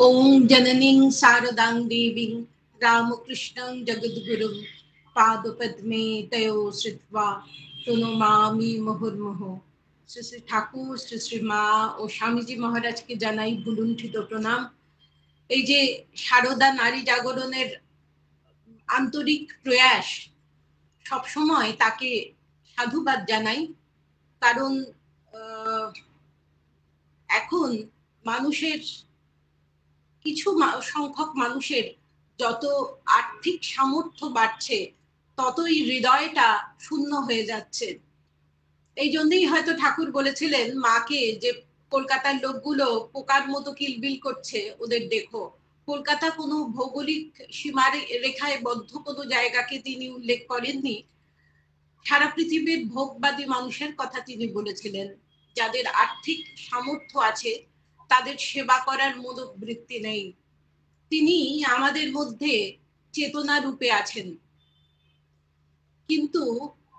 ওং জননীং শারদাং দেবীং রামকৃষ্ণং জগদ্গুরুং পাদপদ্মে তয়ো শ্রিত্বা প্রণমামি মুহুর্মুহ। শ্রী শ্রী ঠাকুর, শ্রী শ্রী মা ও স্বামীজি মহারাজকে জানাই ভুলুণ্ঠিত প্রণাম। এই যে সারদা নারী জাগরণের আন্তরিক প্রয়াস, সবসময় তাকে সাধুবাদ জানাই। কারণ এখন মানুষের কিছু সংখ্যক মানুষের যত আর্থিক সামর্থ্য বাড়ছে, ততই হৃদয়টা শূন্য হয়ে যাচ্ছে। এই জন্যই হয়তো ঠাকুর বলেছিলেন মাকে যে কলকাতার লোকগুলো পোকার মতো কিলবিল করছে, ওদের দেখো। কলকাতা কোনো ভৌগোলিক সীমা রেখায় বদ্ধ কোনো জায়গাকে তিনি উল্লেখ করেননি। সারা পৃথিবীর ভোগবাদী মানুষের কথা তিনি বলেছিলেন। যাদের আর্থিক সামর্থ্য আছে তাদের সেবা করার মনোবৃত্তি নেই। তিনি আমাদের মধ্যে চেতনা রূপে আছেন, কিন্তু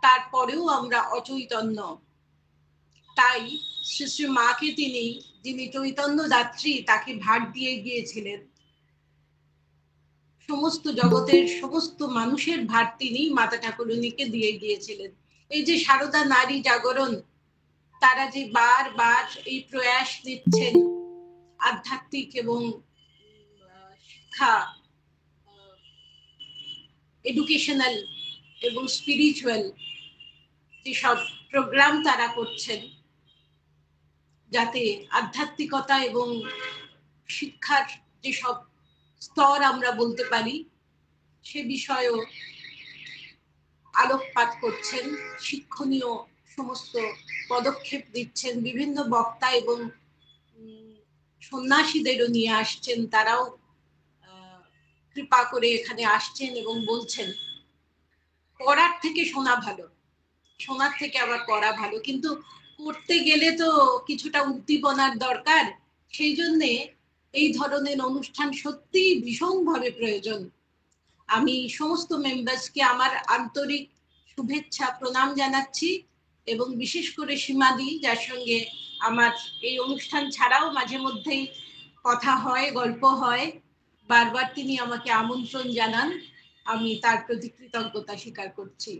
তারপরেও আমরা অচৈতন্য। তাই শ্রী শ্রী মাকে যিনি চৈতন্য দাত্রী, তাকে ভার দিয়ে গিয়েছিলেন। সমস্ত জগতের সমস্ত মানুষের ভার তিনি মাতা ঠাকুরানীকে দিয়ে গিয়েছিলেন। এই যে সারদা নারী জাগরণ, তারা যে বারবার এই প্রয়াস নিচ্ছেন আধ্যাত্মিক এবং শিক্ষা, এডুকেশনাল এবং স্পিরিচুয়াল যেসব প্রোগ্রাম তারা করছেন, যাতে আধ্যাত্মিকতা এবং শিক্ষার যেসব স্তর আমরা বলতে পারি সে বিষয়েও আলোকপাত করছেন, শিক্ষণীয় সমস্ত পদক্ষেপ দিচ্ছেন। বিভিন্ন বক্তা এবং সন্ন্যাসীদেরও নিয়ে আসছেন, তারাও কৃপা করে এখানে আসছেন এবং বলছেন পড়ার থেকে শোনা ভালো, শোনার থেকে আবার পড়া ভালো, কিন্তু করতে গেলে তো কিছুটা উদ্দীপনার দরকার। সেই জন্যে এই ধরনের অনুষ্ঠান সত্যিই ভীষণভাবে প্রয়োজন। আমি সমস্ত মেম্বার্সকে আমার আন্তরিক শুভেচ্ছা প্রণাম জানাচ্ছি, এবং বিশেষ করে সীমাদি, যার সঙ্গে আমার এই অনুষ্ঠান ছাড়াও মাঝে মধ্যেই কথা হয়, গল্প হয়। বারবার তিনি আমাকে আমন্ত্রণ জানান, আমি তার প্রতি কৃতজ্ঞতা স্বীকার করছি।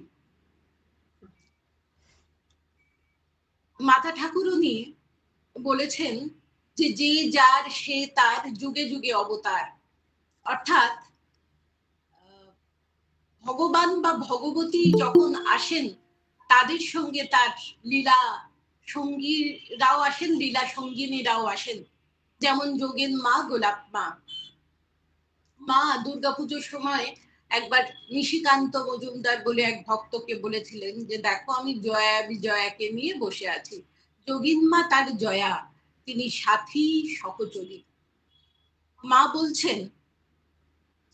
মাতা ঠাকুরানী বলেছেন যে যে যার সে তার, যুগে যুগে অবতার। অর্থাৎ ভগবান বা ভগবতী যখন আসেন, তাদের সঙ্গে তার লীলা সঙ্গীরাও আসেন, লীলা সঙ্গিনীরাও আসেন। যেমন যোগেন মা, গোলাপ মা। মা দুর্গাপুজোর সময় একবার নিশিকান্ত মজুমদার বলে এক ভক্তকে বলেছিলেন যে দেখো, আমি জয়া বিজয়াকে নিয়ে বসে আছি। যোগিন মা তার জয়া, তিনি সাথী সহচরী। মা বলছেন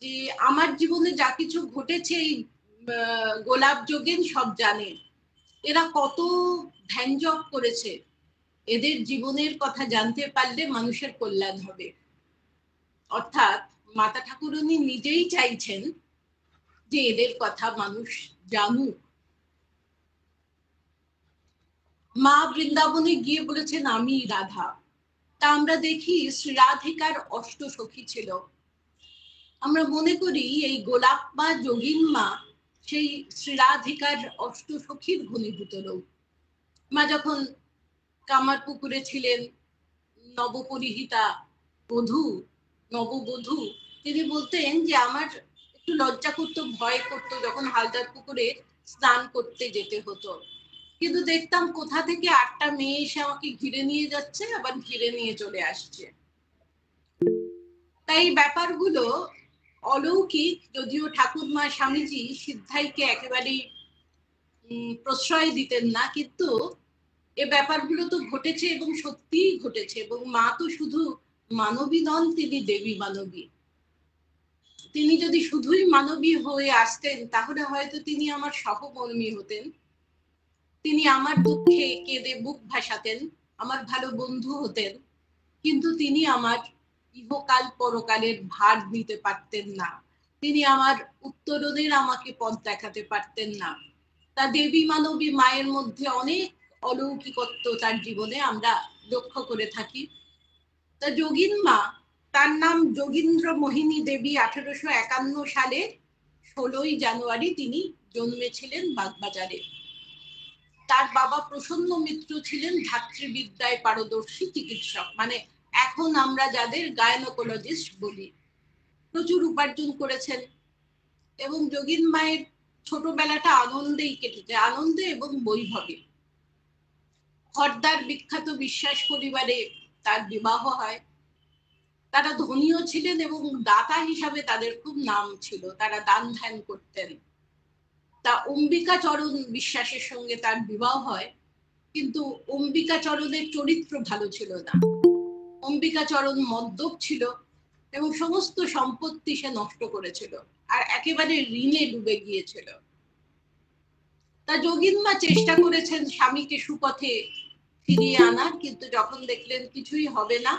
যে আমার জীবনে যা কিছু ঘটেছে এই গোলাপ যোগেন সব জানে, এরা কত ধ্যান জপ করেছে, এদের জীবনের কথা জানতে পারলে মানুষের কল্যাণ হবে। অর্থাৎ মাতা ঠাকুরানী নিজেই চাইছেন যে এদের কথা মানুষ জানুক। মা বৃন্দাবনে গিয়ে বলেছেন আমি রাধা। তা আমরা দেখি শ্রী রাধিকার অষ্ট সখী ছিল। আমরা মনে করি এই গোলাপ মা, যোগিন মা সেই শ্রী রাধিকার অষ্ট সখীর ঘনীভূত রূপ। মা যখন কামারপুকুরে ছিলেন, নবপরিহিতা নববধূ, তিনি বলতেন যে আমার একটু লজ্জা করতো, ভয় করতো যখন হালদার পুকুরে স্নান করতে যেতে হতো, কিন্তু দেখতাম কোথা থেকে 8টা মেয়ে এসে আমাকে ঘিরে নিয়ে যাচ্ছে, আবার ঘিরে নিয়ে চলে আসছে। তাই ব্যাপারগুলো অলৌকিক, যদিও ঠাকুরমা স্বামীজি সিদ্ধাইকে একেবারেই প্রশ্রয় দিতেন না, কিন্তু এ ব্যাপারগুলো তো ঘটেছে এবং সত্যিই ঘটেছে। এবং মা তো শুধু মানবী নন, তিনি দেবী মানবী। তিনি যদি শুধুই মানবী হয়ে আসতেন তাহলে হয়তো তিনি আমার সহকর্মী হতেন, তিনি আমার দুঃখে কেঁদে বুক ভাসাতেন, আমার ভালো বন্ধু হতেন, কিন্তু তিনি আমার ইহকাল পরকালের ভার নিতে পারতেন না, তিনি আমার উত্তরণের আমাকে পথ দেখাতে পারতেন না। তা দেবী মানবী মায়ের মধ্যে অনেক অলৌকিকত্ব তার জীবনে আমরা লক্ষ্য করে থাকি। তা যোগিন মা তার নাম যোগীন্দ্র মোহিনী দেবী। 1851 সালে 16ই জানুয়ারি তিনি জন্মেছিলেন বাগবাজারে। তার বাবা প্রসন্ন মিত্র ছিলেন ধাত্রীবিদ্যায় পারদর্শী চিকিৎসক, মানে এখন আমরা যাদের গায়নোকোলজিস্ট বলি। প্রচুর উপার্জন করেছেন এবং যোগীন মায়ের ছোটবেলাটা আনন্দেই কেটেছে, আনন্দে এবং বৈভবে। খর্দার বিখ্যাত বিশ্বাস পরিবারে তার বিবাহ হয়। তারা ধনীও ছিলেন এবং দাতা হিসাবে তাদের খুব নাম ছিল, তারা দান ধ্যান করতেন। তা অম্বিকাচরণ বিশ্বাসের সঙ্গে তার বিবাহ হয়, কিন্তু অম্বিকাচরণের চরিত্র ভালো ছিল না। অম্বিকাচরণ মদ্যপ ছিল এবং সমস্ত সম্পত্তি সে নষ্ট করেছিল আর একেবারে ঋণে ডুবে গিয়েছিল। তা যোগীনমা চেষ্টা করেছেন স্বামীকে সুপথে ফিরিয়ে আনার, কিন্তু যখন দেখলেন কিছুই হবে না,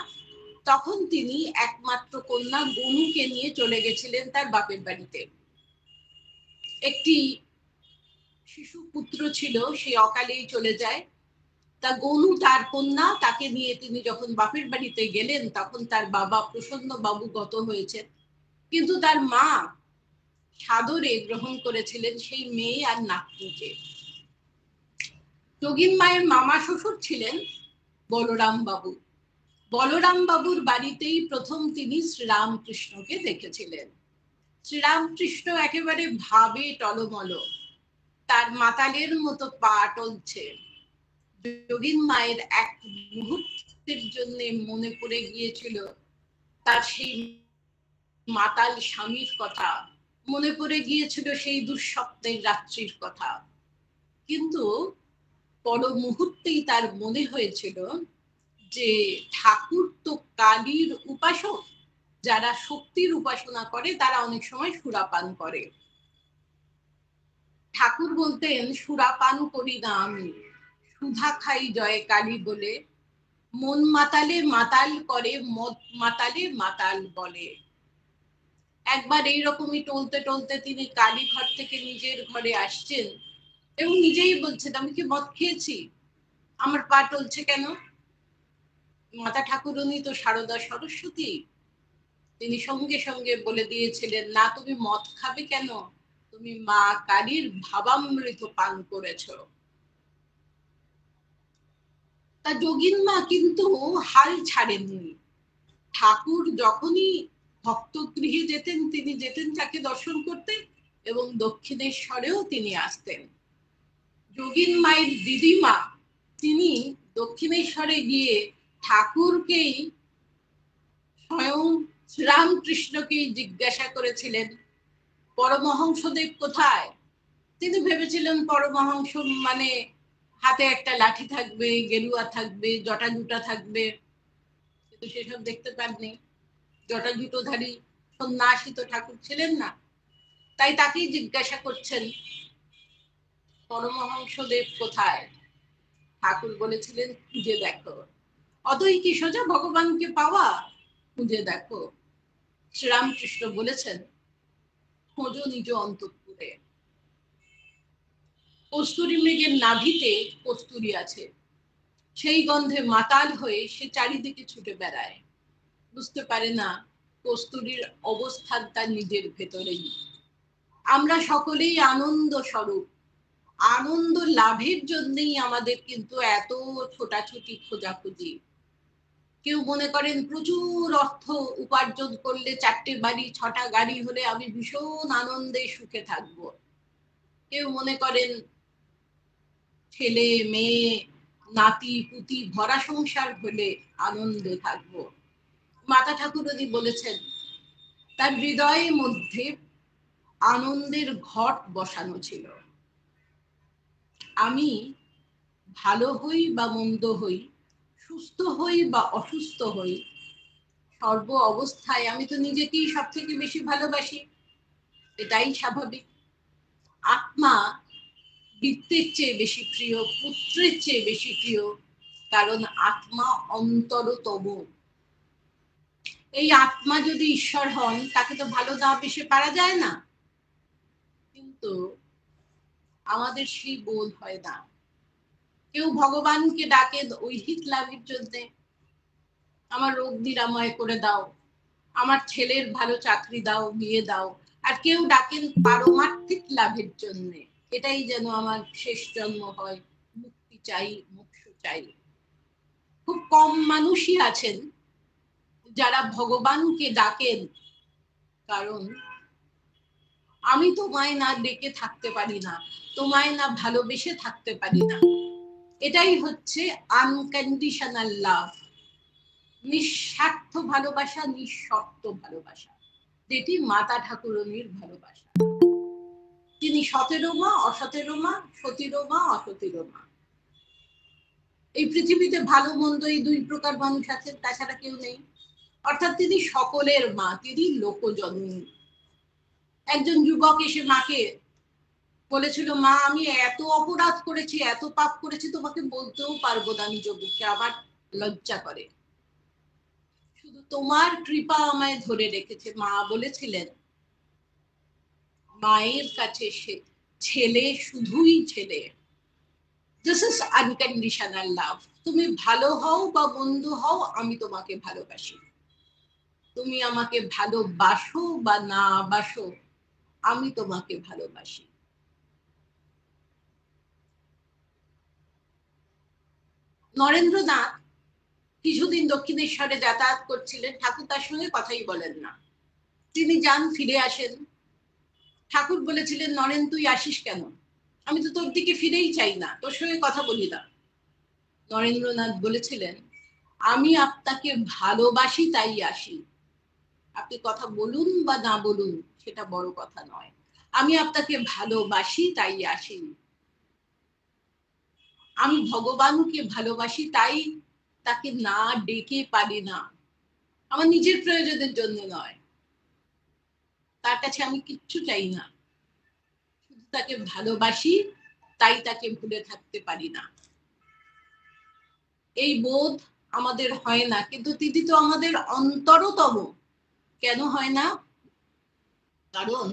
তখন তিনি একমাত্র কন্যা গনুকে নিয়ে চলে গেছিলেন তার বাপের বাড়িতে। একটি শিশু পুত্র ছিল, সে অকালেই চলে যায়। তা গনু তার কন্যা, তাকে নিয়ে তিনি যখন বাপের বাড়িতে গেলেন, তখন তার বাবা প্রসন্ন বাবু গত হয়েছেন, কিন্তু তার মা সাদরে গ্রহণ করেছিলেন সেই মেয়ে আর নাতনিকে। যোগীন মায়ের মামা শ্বশুর ছিলেন বলরাম বাবু। বলরাম বাবুর বাড়িতেই প্রথম তিনি শ্রীরামকৃষ্ণকে দেখেছিলেন। শ্রীরামকৃষ্ণ একেবারে ভাবে টলমল, তার মাতালের মতো পা টলছে। যোগীন মায়ের এক মুহূর্তের জন্য মনে পড়ে গিয়েছিল তার সেই মাতাল স্বামীর কথা, মনে পড়ে গিয়েছিল সেই দুঃস্বপ্নের রাত্রির কথা। কিন্তু পর মুহূর্তেই তার মনে হয়েছিল যে ঠাকুর তো কালীর উপাসক, যারা শক্তির উপাসনা করে তারা অনেক সময় সুরাপান করে। ঠাকুর বলতেন, সুরাপান করি না আমি, সুধা খাই জয় কালী বলে, মন মাতালে মাতাল করে, মদ মাতালে মাতাল বলে। একবার এইরকমই টলতে টলতে তিনি কালী ঘর থেকে নিজের ঘরে আসছেন এবং নিজেই বলছেন, আমি কি মদ খেয়েছি, আমার পা টলছে কেন? মাতা ঠাকুরনী তো সারদা সরস্বতী, তিনি সঙ্গে সঙ্গে বলে দিয়েছিলেন, না তুমি মদ খাবে কেন, তুমি মা কালীর ভাবামৃত পান করেছ। তা যোগীন মা কিন্তু হাল ছাড়েননি। ঠাকুর যখনই ভক্ত গৃহে যেতেন, তিনি যেতেন তাকে দর্শন করতে এবং দক্ষিণেশ্বরেও তিনি আসতেন। যোগীন মায়ের দিদিমা, তিনি দক্ষিণেশ্বরে গিয়ে ঠাকুরকেই স্বয়ং শ্রীরামকৃষ্ণকেই জিজ্ঞাসা করেছিলেন, পরমহংসদেব কোথায়? তিনি ভেবেছিলেন পরমহংস মানে হাতে একটা লাঠি থাকবে, গেরুয়া থাকবে, জটা জুটা থাকবে, কিন্তু সেসব দেখতে পাননি। জটা জুটোধারী সন্ন্যাসী তো ঠাকুর ছিলেন না। তাই তাকেই জিজ্ঞাসা করছেন, পরমহংসদেব কোথায়? ঠাকুর বলেছিলেন, খুঁজে দেখো। অতই কি সোজা ভগবানকে পাওয়া? খুঁজে দেখো। শ্রীরামকৃষ্ণ বলেছেন, খোঁজো নিজ অন্তঃপুরে। কস্তুরী মৃগের নাভিতে কস্তুরী আছে, সেই গন্ধে মাতাল হয়ে সে চারিদিকে ছুটে বেড়ায়, বুঝতে পারে না কস্তুরীর অবস্থান তার নিজের ভেতরেই। আমরা সকলেই আনন্দ স্বরূপ, আনন্দ লাভের জন্যই আমাদের কিন্তু এত ছোটাছুটি খোঁজাখুঁজি। কেউ মনে করেন প্রচুর অর্থ উপার্জন করলে, 4টে বাড়ি 6টা গাড়ি হলে আমি ভীষণ আনন্দে সুখে থাকবো। কেউ মনে করেন ছেলে মেয়ে নাতি পুতি ভরা সংসার হলে আনন্দে থাকবো। মাতা ঠাকুরনী বলেছেন, তার হৃদয়ের মধ্যে আনন্দের ঘট বসানো ছিল। আমি ভালো হই বা মন্দ হই, সুস্থ হই বা অসুস্থ হই, সর্ব অবস্থায় আমি তো নিজেকেই সব থেকে বেশি ভালোবাসি, এটাই স্বাভাবিক। আত্মা বৃত্তের চেয়ে বেশি প্রিয়, পুত্রের চেয়ে বেশি প্রিয়, কারণ আত্মা অন্তরতম। এই আত্মা যদি ঈশ্বর হন, তাকে তো ভালো না বেশি পারা যায় না, কিন্তু আমাদের সেই বোধ হয় না। কেউ ভগবানকে ডাকে ঐহিক লাভের জন্য, আমার রোগ নিরাময় করে দাও, আমার ছেলের ভালো চাকরি দাও, বিয়ে দাও। আর কেউ ডাকেন পারমার্থিক লাভের জন্য, এটাই যেন আমার শেষ জন্ম হয়, মুক্তি চাই, মোক্ষ চাই। খুব কম মানুষই আছেন যারা ভগবানকে ডাকেন কারণ আমি তোমায় না ডেকে থাকতে পারি না, তোমায় না ভালোবেসে থাকতে পারি না। এটাই হচ্ছে আনকন্ডিশনাল লাভ, নিঃস্বার্থ ভালোবাসা, নিঃশর্ত ভালোবাসা, যেটি মাতা ঠাকুরনির ভালোবাসা। তিনি সতেরো মা, অসতেরো মা, সতীরো মা, অসতীরো মা। এই পৃথিবীতে ভালো মন্দ এই দুই প্রকার মানুষ আছেন, তাছাড়া কেউ নেই। অর্থাৎ তিনি সকলের মা, তিনি লোকজননী। একজন যুবক এসে মাকে বলেছিল, মা আমি এত অপরাধ করেছি, এত পাপ করেছি, তোমাকে বলতেও পারবো না নিজ মুখে, আমার লজ্জা করে, শুধু তোমার কৃপা আমায় ধরে রেখেছে। মা বলেছিলেন, মায়ের কাছে সে ছেলে শুধুই ছেলে। This is unconditional love. তুমি ভালো হও বা মন্দ হও, আমি তোমাকে ভালোবাসি। তুমি আমাকে ভালোবাসো বা না বাসো, আমি তোমাকে ভালোবাসি। নরেন্দ্রনাথ কিছুদিন দক্ষিণেশ্বরে যাতায়াত করছিলেন, ঠাকুর তার সঙ্গে কথাই বলেন না। তিনি যান, ফিরে আসেন। ঠাকুর বলেছিলেন, নরেন তুই আসিস কেন? আমি তো তোর দিকে ফিরেই চাই না, তোর সঙ্গে কথা বলি না। নরেন্দ্রনাথ বলেছিলেন, আমি আপনাকে ভালোবাসি তাই আসি। আপনি কথা বলুন বা না বলুন, সেটা বড় কথা নয়। আমি আপনাকে ভালোবাসি তাই আসি। আমি ভগবানকে ভালোবাসি, তাই তাকে না ডেকে পারি না। আমার নিজের প্রয়োজনের জন্য নয়, তার কাছে আমি কিচ্ছু চাই না, শুধু তাকে ভালোবাসি, তাই তাকে ভুলে থাকতে পারি না। এই বোধ আমাদের হয় না, কিন্তু তিনি তো আমাদের অন্তরতম। কেন হয় না? কারণ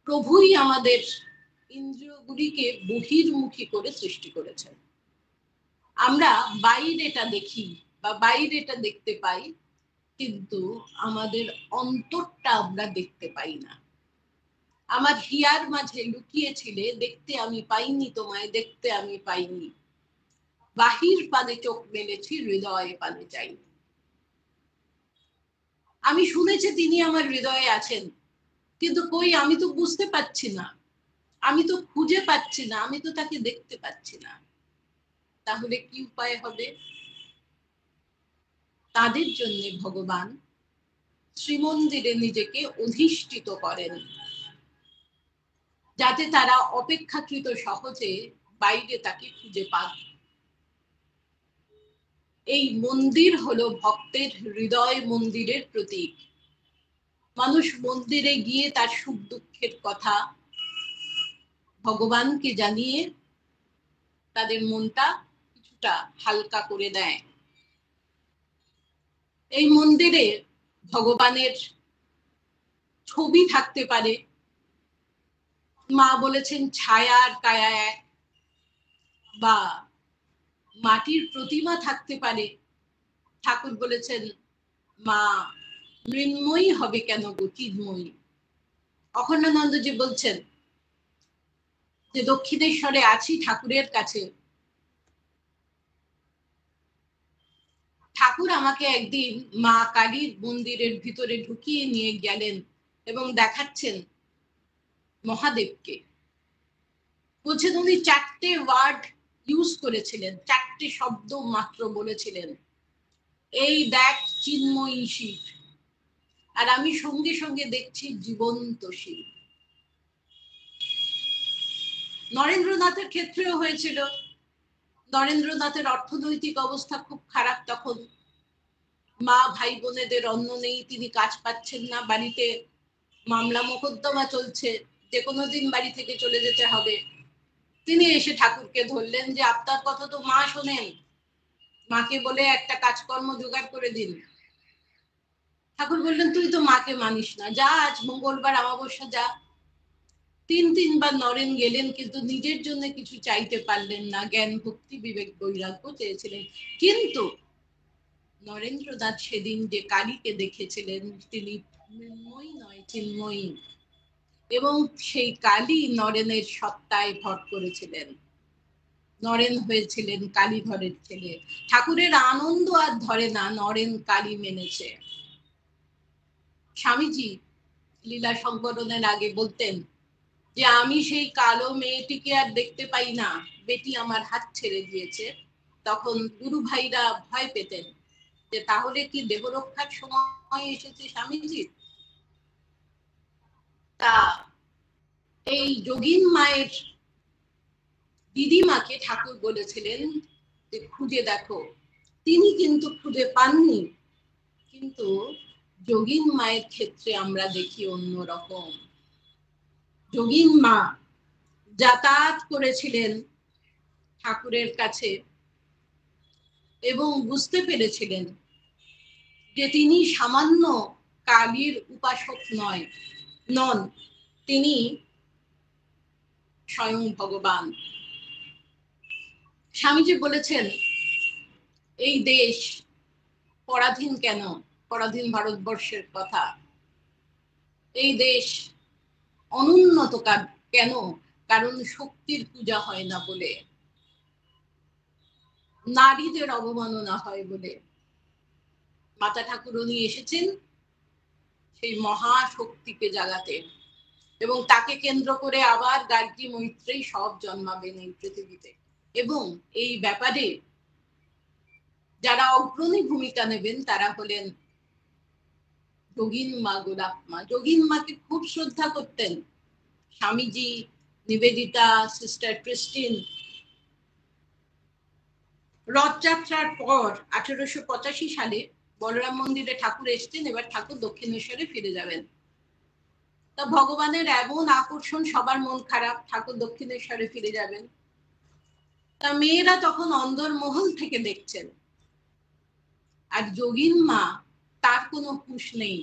প্রভুই আমাদের ইন্দ্রিয়গুলিকে বহির্মুখী করে সৃষ্টি করেছেন। আমরা বাইরেটা দেখি বা বাইরেটা দেখতে পাই, কিন্তু আমাদের অন্তরটা আমরা দেখতে পাই না। আমার হিয়ার মাঝে লুকিয়েছিলে, দেখতে আমি পাইনি তোমায়, দেখতে আমি পাইনি। বাহির পানে চোখ মেলেছি, হৃদয় পানে চাই। আমি শুনেছি তিনি আমার হৃদয়ে আছেন, কিন্তু কই, আমি তো বুঝতে পারছি না, আমি তো খুঁজে পাচ্ছি না, আমি তো তাকে দেখতে পাচ্ছি না। তাহলে কি উপায় হবে? তাদের জন্য ভগবান শ্রীমন্দিরে নিজেকে অধিষ্ঠিত করেন, যাতে তারা অপেক্ষাকৃত সহজে বাইরে তাকে খুঁজে পান। এই মন্দির হলো ভক্তের হৃদয় মন্দিরের প্রতীক। মানুষ মন্দিরে গিয়ে তার সুখ দুঃখের কথা ভগবানকে জানিয়ে তাদের মনটা কিছুটা হালকা করে দেয়। এই মন্দিরে ভগবানের ছবি থাকতে পারে, মা বলেছেন ছায়া আর কায়া এক, বা মাটির প্রতিমা থাকতে পারে। ঠাকুর বলেছেন, মা মৃন্ময়ী হবে কেন গো, চিন্ময়ী। অখণ্ডানন্দজি বলছেন যে দক্ষিণেশ্বরে আছি ঠাকুরের কাছে, ঠাকুর আমাকে একদিন মা কালীর মন্দিরের ভিতরে ঢুকিয়ে নিয়ে গেলেন এবং দেখাচ্ছেন মহাদেবকে। বলছেন উনি 4টে ওয়ার্ড ইউজ করেছিলেন, 4টে শব্দ মাত্র বলেছিলেন, এই দেখ চিন্ময়ী শিব। আর আমি সঙ্গে সঙ্গে দেখছি জীবন্ত শিব। নরেন্দ্রনাথের ক্ষেত্রেও হয়েছিল। নরেন্দ্রনাথের অর্থনৈতিক অবস্থা খুব খারাপ তখন, মা ভাই বোনেদের অন্ন নেই, তিনি কাজ পাচ্ছেন না, বাড়িতে মামলা মোকদ্দমা চলছে, যে কোনো দিন বাড়ি থেকে চলে যেতে হবে। তিনি এসে ঠাকুরকে ধরলেন যে আপনার কথা তো মা শোনেন, মাকে বলে একটা কাজকর্ম জোগাড় করে দিন। ঠাকুর বললেন, তুই তো মাকে মানিস না, যা আজ মঙ্গলবার অমাবস্যা যা। 3বার নরেন গেলেন, কিন্তু নিজের জন্য কিছু চাইতে পারলেন না। জ্ঞান ভক্তি বিবেক বৈরাগ্য চেয়েছিলেন, কিন্তু নরেন্দ্রনাথ সেদিন যে কালীকে দেখেছিলেন তিনি মৃন্ময়ী নয় চিন্ময়ী, এবং সেই কালী নরেনের সত্তায় ভর করেছিলেন। নরেন হয়েছিলেন কালীধরের ছেলে। ঠাকুরের আনন্দ আর ধরে না, নরেন কালী মেনেছে। স্বামীজি লীলা সংকলনের আগে বলতেন যে আমি সেই কালো মেয়েটিকে আর দেখতে পাই না, বেটি আমার হাত ছেড়ে দিয়েছে। তখন গুরু ভাইরা ভয় পেতেন যে তাহলে কি দেহ রক্ষার সময় এসেছে স্বামীজির। তা এই যোগীন মায়ের দিদিমাকে ঠাকুর বলেছিলেন যে খুঁজে দেখো। তিনি কিন্তু খুঁজে পাননি, কিন্তু যোগীন মায়ের ক্ষেত্রে আমরা দেখি অন্যরকম। যোগীন মা যাতায়াত করেছিলেন ঠাকুরের কাছে এবং বুঝতে পেরেছিলেন যে তিনি সামান্য কালীর উপাসক নন, তিনি স্বয়ং ভগবান। স্বামীজি বলেছেন এই দেশ পরাধীন কেন, পরাধীন ভারতবর্ষের কথা। এই দেশ অনুন্নত কেন, কারণ শক্তির পূজা হয় না বলে, নারীদের অবমাননা হয় বলে। মাতা ঠাকুরনী এসেছেন সেই মহাশক্তিকে জাগাতে, এবং তাকে কেন্দ্র করে আবার গার্গী মৈত্রেয়ী সব জন্মাবেন এই পৃথিবীতে। এবং এই ব্যাপারে যারা অগ্রণী ভূমিকা নেবেন তারা হলেন যোগীন মা, গোলাপ মা। যোগীন মাকে খুব শ্রদ্ধা করতেন স্বামীজি, নিবেদিতা, সিস্টার ক্রিস্টিন। রথযাত্রার পর 1885 সালে বলরাম মন্দিরে ঠাকুর এসছেন, এবার ঠাকুর দক্ষিণেশ্বরে ফিরে যাবেন। তা ভগবানের এমন আকর্ষণ, সবার মন খারাপ, ঠাকুর দক্ষিণেশ্বরে ফিরে যাবেন। তা মেয়েরা তখন অন্দরমহল থেকে দেখছেন, আর যোগীন মা তার কোনো হুঁশ নেই।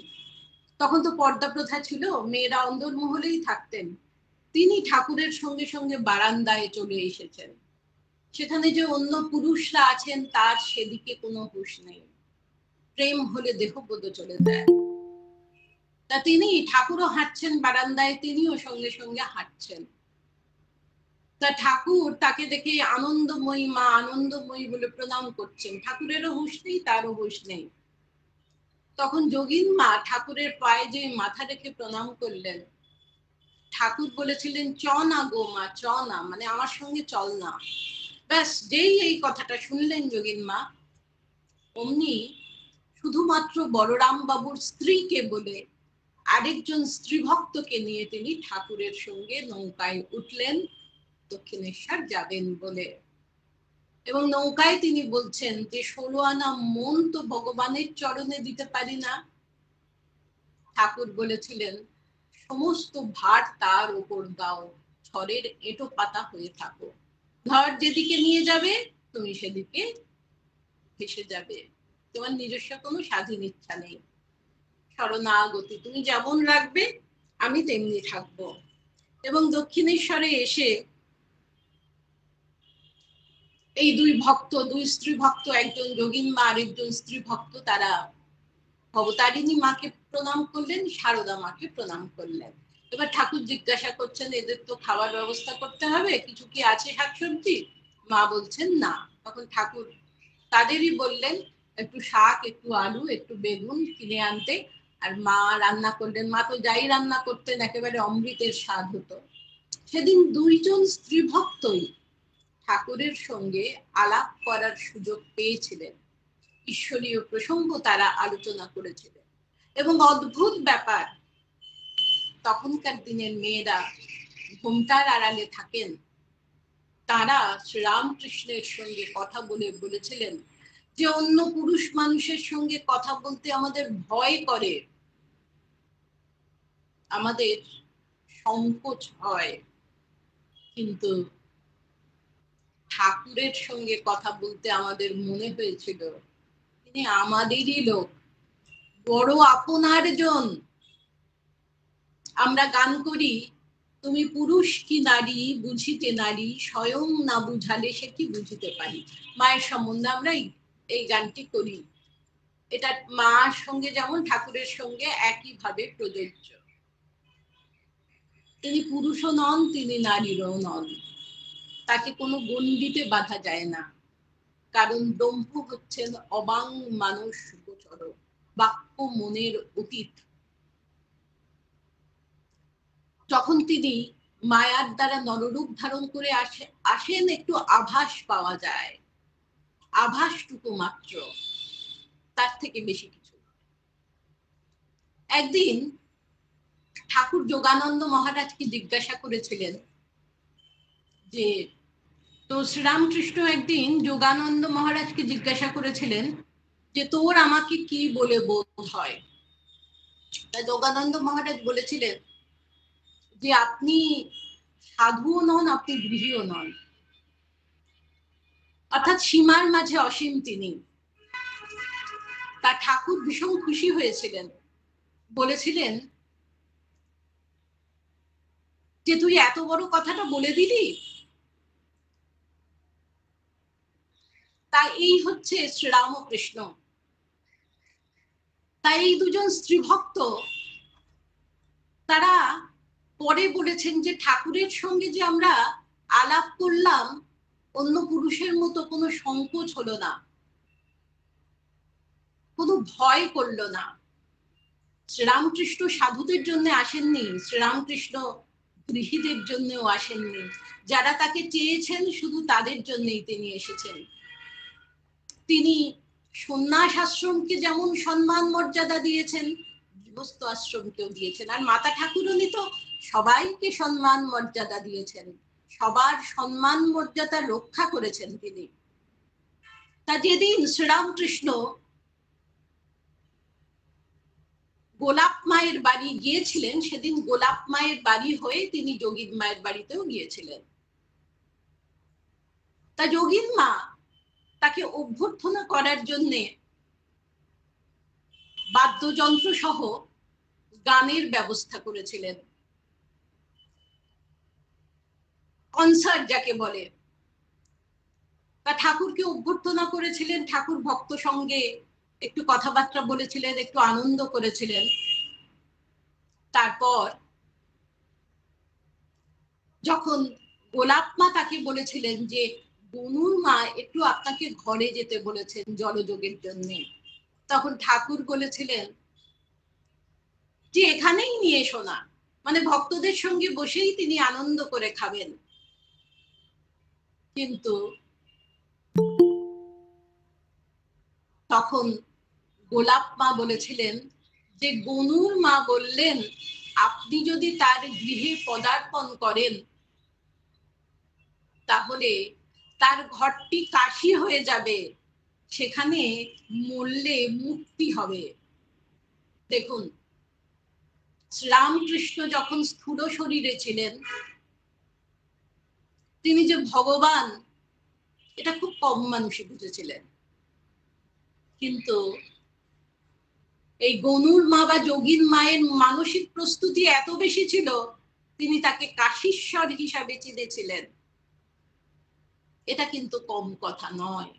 তখন তো পর্দা প্রথা ছিল, মেয়েরা অন্দরমহলেই থাকতেন। তিনি ঠাকুরের সঙ্গে সঙ্গে বারান্দায় চলে এসেছেন। সেখানে যে অন্য পুরুষরা আছেন তার সেদিকে কোনো হুঁশ নেই। প্রেম হলে দেহবোধ চলে যায়। তা তিনি ঠাকুরও হাঁটছেন বারান্দায়, তিনিও সঙ্গে সঙ্গে হাঁটছেন। তা ঠাকুর তাকে দেখে আনন্দময়ী মা, আনন্দময়ী বলে প্রণাম করছেন। ঠাকুরেরও হুঁশ নেই, তারও হুঁশ নেই। তখন যোগীন মা ঠাকুরের পায়ে যে মাথা রেখে প্রণাম করলেন, ঠাকুর বলেছিলেন চ না গো মা, চ না, মানে আমার সঙ্গে চল না। ব্যাস, যেই এই কথাটা শুনলেন যোগীন মা, অমনি শুধুমাত্র বলরাম বাবুর স্ত্রীকে বলে আরেকজন স্ত্রী ভক্তকে নিয়ে তিনি ঠাকুরের সঙ্গে নৌকায় উঠলেন দক্ষিণেশ্বর যাবেন বলে। এবং নৌকায় তিনি বলছেন যে 16 আনা মন তো ভগবানের চরণে দিতে পারি না। ঠাকুর বলেছিলেন সমস্ত ভার তার উপর দাও, ঝড়ের এঁটো পাতা হয়ে থাকো, ঝড় যেদিকে নিয়ে যাবে তুমি সেদিকে ভেসে যাবে, তোমার নিজস্ব কোনো স্বাধীন ইচ্ছা নেই, শরণাগতি তুমি যেমন রাখবে আমি তেমনি থাকবো। এবং দক্ষিণেশ্বরে এসে এই দুই ভক্ত, দুই স্ত্রী ভক্ত, একজন যোগীন মা আর একজন স্ত্রী ভক্ত, তারা ভবতারিণী মাকে প্রণাম করলেন, সারদা মাকে প্রণাম করলেন। এবার ঠাকুর জিজ্ঞাসা করছেন এদের তো খাবার ব্যবস্থা করতে হবে, কিছু কি আছে শাকসবজি? মা বলছেন না। তখন ঠাকুর তাদেরই বললেন একটু শাক, একটু আলু, একটু বেগুন কিনে আনতে। আর মা রান্না করলেন। মা তো যাই রান্না করতেন একেবারে অমৃতের স্বাদ হতো। সেদিন দুইজন স্ত্রী ভক্তই ঠাকুরের সঙ্গে আলাপ করার সুযোগ পেয়েছিলেন, ঈশ্বরীয় প্রসঙ্গ তারা আলোচনা করেছিলেন। এবং অদ্ভুত ব্যাপার, তখনকার দিনের মেয়েরা ঘোমটার আড়ালে থাকেন, তারা শ্রীরামকৃষ্ণের সঙ্গে কথা বলেছিলেন যে অন্য পুরুষ মানুষের সঙ্গে কথা বলতে আমাদের ভয় করে, আমাদের সংকোচ হয়, কিন্তু ঠাকুরের সঙ্গে কথা বলতে আমাদের মনে হয়েছিল তিনি আমাদেরই লোক, বড় আপনার জন। আমরা গান করি তুমি পুরুষ কি নারী বুঝিতে নারী, স্বয়ং না বুঝালে সে কি বুঝিতে পারি। মায়ের সম্বন্ধে আমরা এই গানটি করি। এটা মার সঙ্গে যেমন ঠাকুরের সঙ্গে একইভাবে প্রযোজ্য। তিনি পুরুষও নন, তিনি নারীরও নন, তাকে কোনো গণ্ডিতে বাঁধা যায় না, কারণ ব্রহ্ম হচ্ছেন অবাং মানুষ গোচর, বাক্য মনের অতীত। যখন তিনি মায়ার দ্বারা নররূপ ধারণ করে আসেন, একটু আভাস পাওয়া যায়, আভাসটুকু মাত্র, তার থেকে বেশি কিছু। একদিন ঠাকুর যোগানন্দ মহারাজকে জিজ্ঞাসা করেছিলেন যে, তো শ্রীরামকৃষ্ণ একদিন যোগানন্দ মহারাজকে জিজ্ঞাসা করেছিলেন যে তোর আমাকে কি বলে বোধ হয়। তা যোগানন্দ মহারাজ বলেছিলেন যে আপনি সাধুও নন, আপনি গৃহীও নন, অর্থাৎ সীমার মাঝে অসীম তিনি। তা ঠাকুর ভীষণ খুশি হয়েছিলেন, বলেছিলেন যে তুই এত বড় কথাটা বলে দিলি। তা এই হচ্ছে শ্রীরামকৃষ্ণ। তাই এই দুজন স্ত্রীভক্ত তারা পরে বলেছেন যে ঠাকুরের সঙ্গে যে আমরা আলাপ করলাম, অন্য পুরুষের মতো কোনো সংকোচ হলো না, কোনো ভয় করলো না। শ্রীরামকৃষ্ণ সাধুদের জন্য আসেননি, শ্রীরামকৃষ্ণ গৃহীদের জন্যও আসেননি, যারা তাকে চেয়েছেন শুধু তাদের জন্যই তিনি এসেছেন। তিনি সন্ন্যাস আশ্রমকে যেমন সম্মান মর্যাদা দিয়েছেন, গৃহস্থ আশ্রমকেও দিয়েছেন। আর মাতা ঠাকুরানী তো সবাইকে সম্মান মর্যাদা দিয়েছেন, সবার সম্মান মর্যাদা রক্ষা করেছেন তিনি। তা যেদিন শ্রীরামকৃষ্ণ গোলাপ মায়ের বাড়ি গিয়েছিলেন, সেদিন গোলাপ মায়ের বাড়ি হয়ে তিনি যোগীন মায়ের বাড়িতেও গিয়েছিলেন। তা যোগীন মা তাকে অভ্যর্থনা করার জন্যে বাদ্যযন্ত্র সহ গানের ব্যবস্থা করেছিলেন, কনসার্ট যাকে বলে। তা ঠাকুরকে অভ্যর্থনা করেছিলেন, ঠাকুর ভক্ত সঙ্গে একটু কথাবার্তা বলেছিলেন, একটু আনন্দ করেছিলেন। তারপর যখন গোলাপ মা তাকে বলেছিলেন যে বনুর মা একটু আপনাকে ঘরে যেতে বলেছেন জলযোগের জন্য, তখন ঠাকুর বলেছিলেন যে এখানেই নিয়ে এসো না, মানে ভক্তদের সঙ্গে বসেই তিনি আনন্দ করে খাবেন। কিন্তু তখন গোলাপ মা বলেছিলেন যে গনুর মা বললেন আপনি যদি তার গৃহে পদার্পণ করেন তাহলে তার ঘরটি কাশি হয়ে যাবে, সেখানে মরলে মুক্তি হবে। দেখুন, শ্রীরামকৃষ্ণ যখন স্থূল শরীরে ছিলেন, তিনি যে ভগবান এটা খুব কম মানুষই বুঝেছিলেন। কিন্তু এই গনুর মা বা যোগীন মায়ের মানসিক প্রস্তুতি এত বেশি ছিল, তিনি তাকে কাশীশ্বর হিসাবে চিনেছিলেন। এটা কিন্তু কম কথা নয়।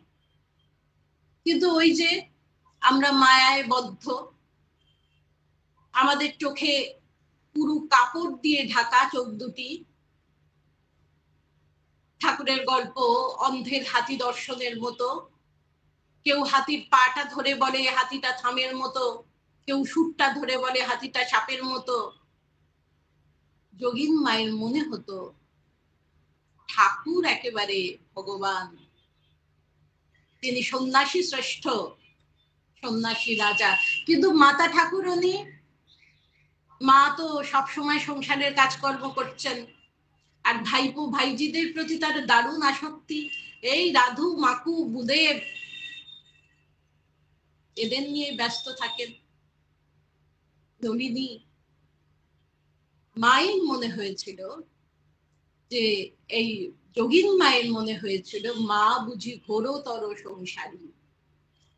কিন্তু ওই যে আমরা মায়ায় বদ্ধ, আমাদের চোখে পুরো কাপড় দিয়ে ঢাকা চোখ দুটি। ঠাকুরের গল্প অন্ধের হাতি দর্শনের মতো, কেউ হাতির পাটা ধরে বলে হাতিটা থামের মতো, কেউ সুরটা ধরে বলে হাতিটা সাপের মতো। যোগীন মায়ের মনে হতো ঠাকুর একেবারে ভগবান, তিনি সন্ন্যাসী শ্রেষ্ঠ, সন্ন্যাসী রাজা। কিন্তু মাতা ঠাকুরানী, মা তো সবসময় সংসারের কাজকর্ম করছেন, আর ভাইপো ভাইজিদের প্রতি তার দারুণ আসক্তি। এই রাধু মাকু বুদেব এদের নিয়ে ব্যস্ত থাকেন। নলিনী মায়ের মনে হয়েছিল যে এই যোগীন মায়ের মনে হয়েছিল মা বুঝি ঘোরতর সংসারী।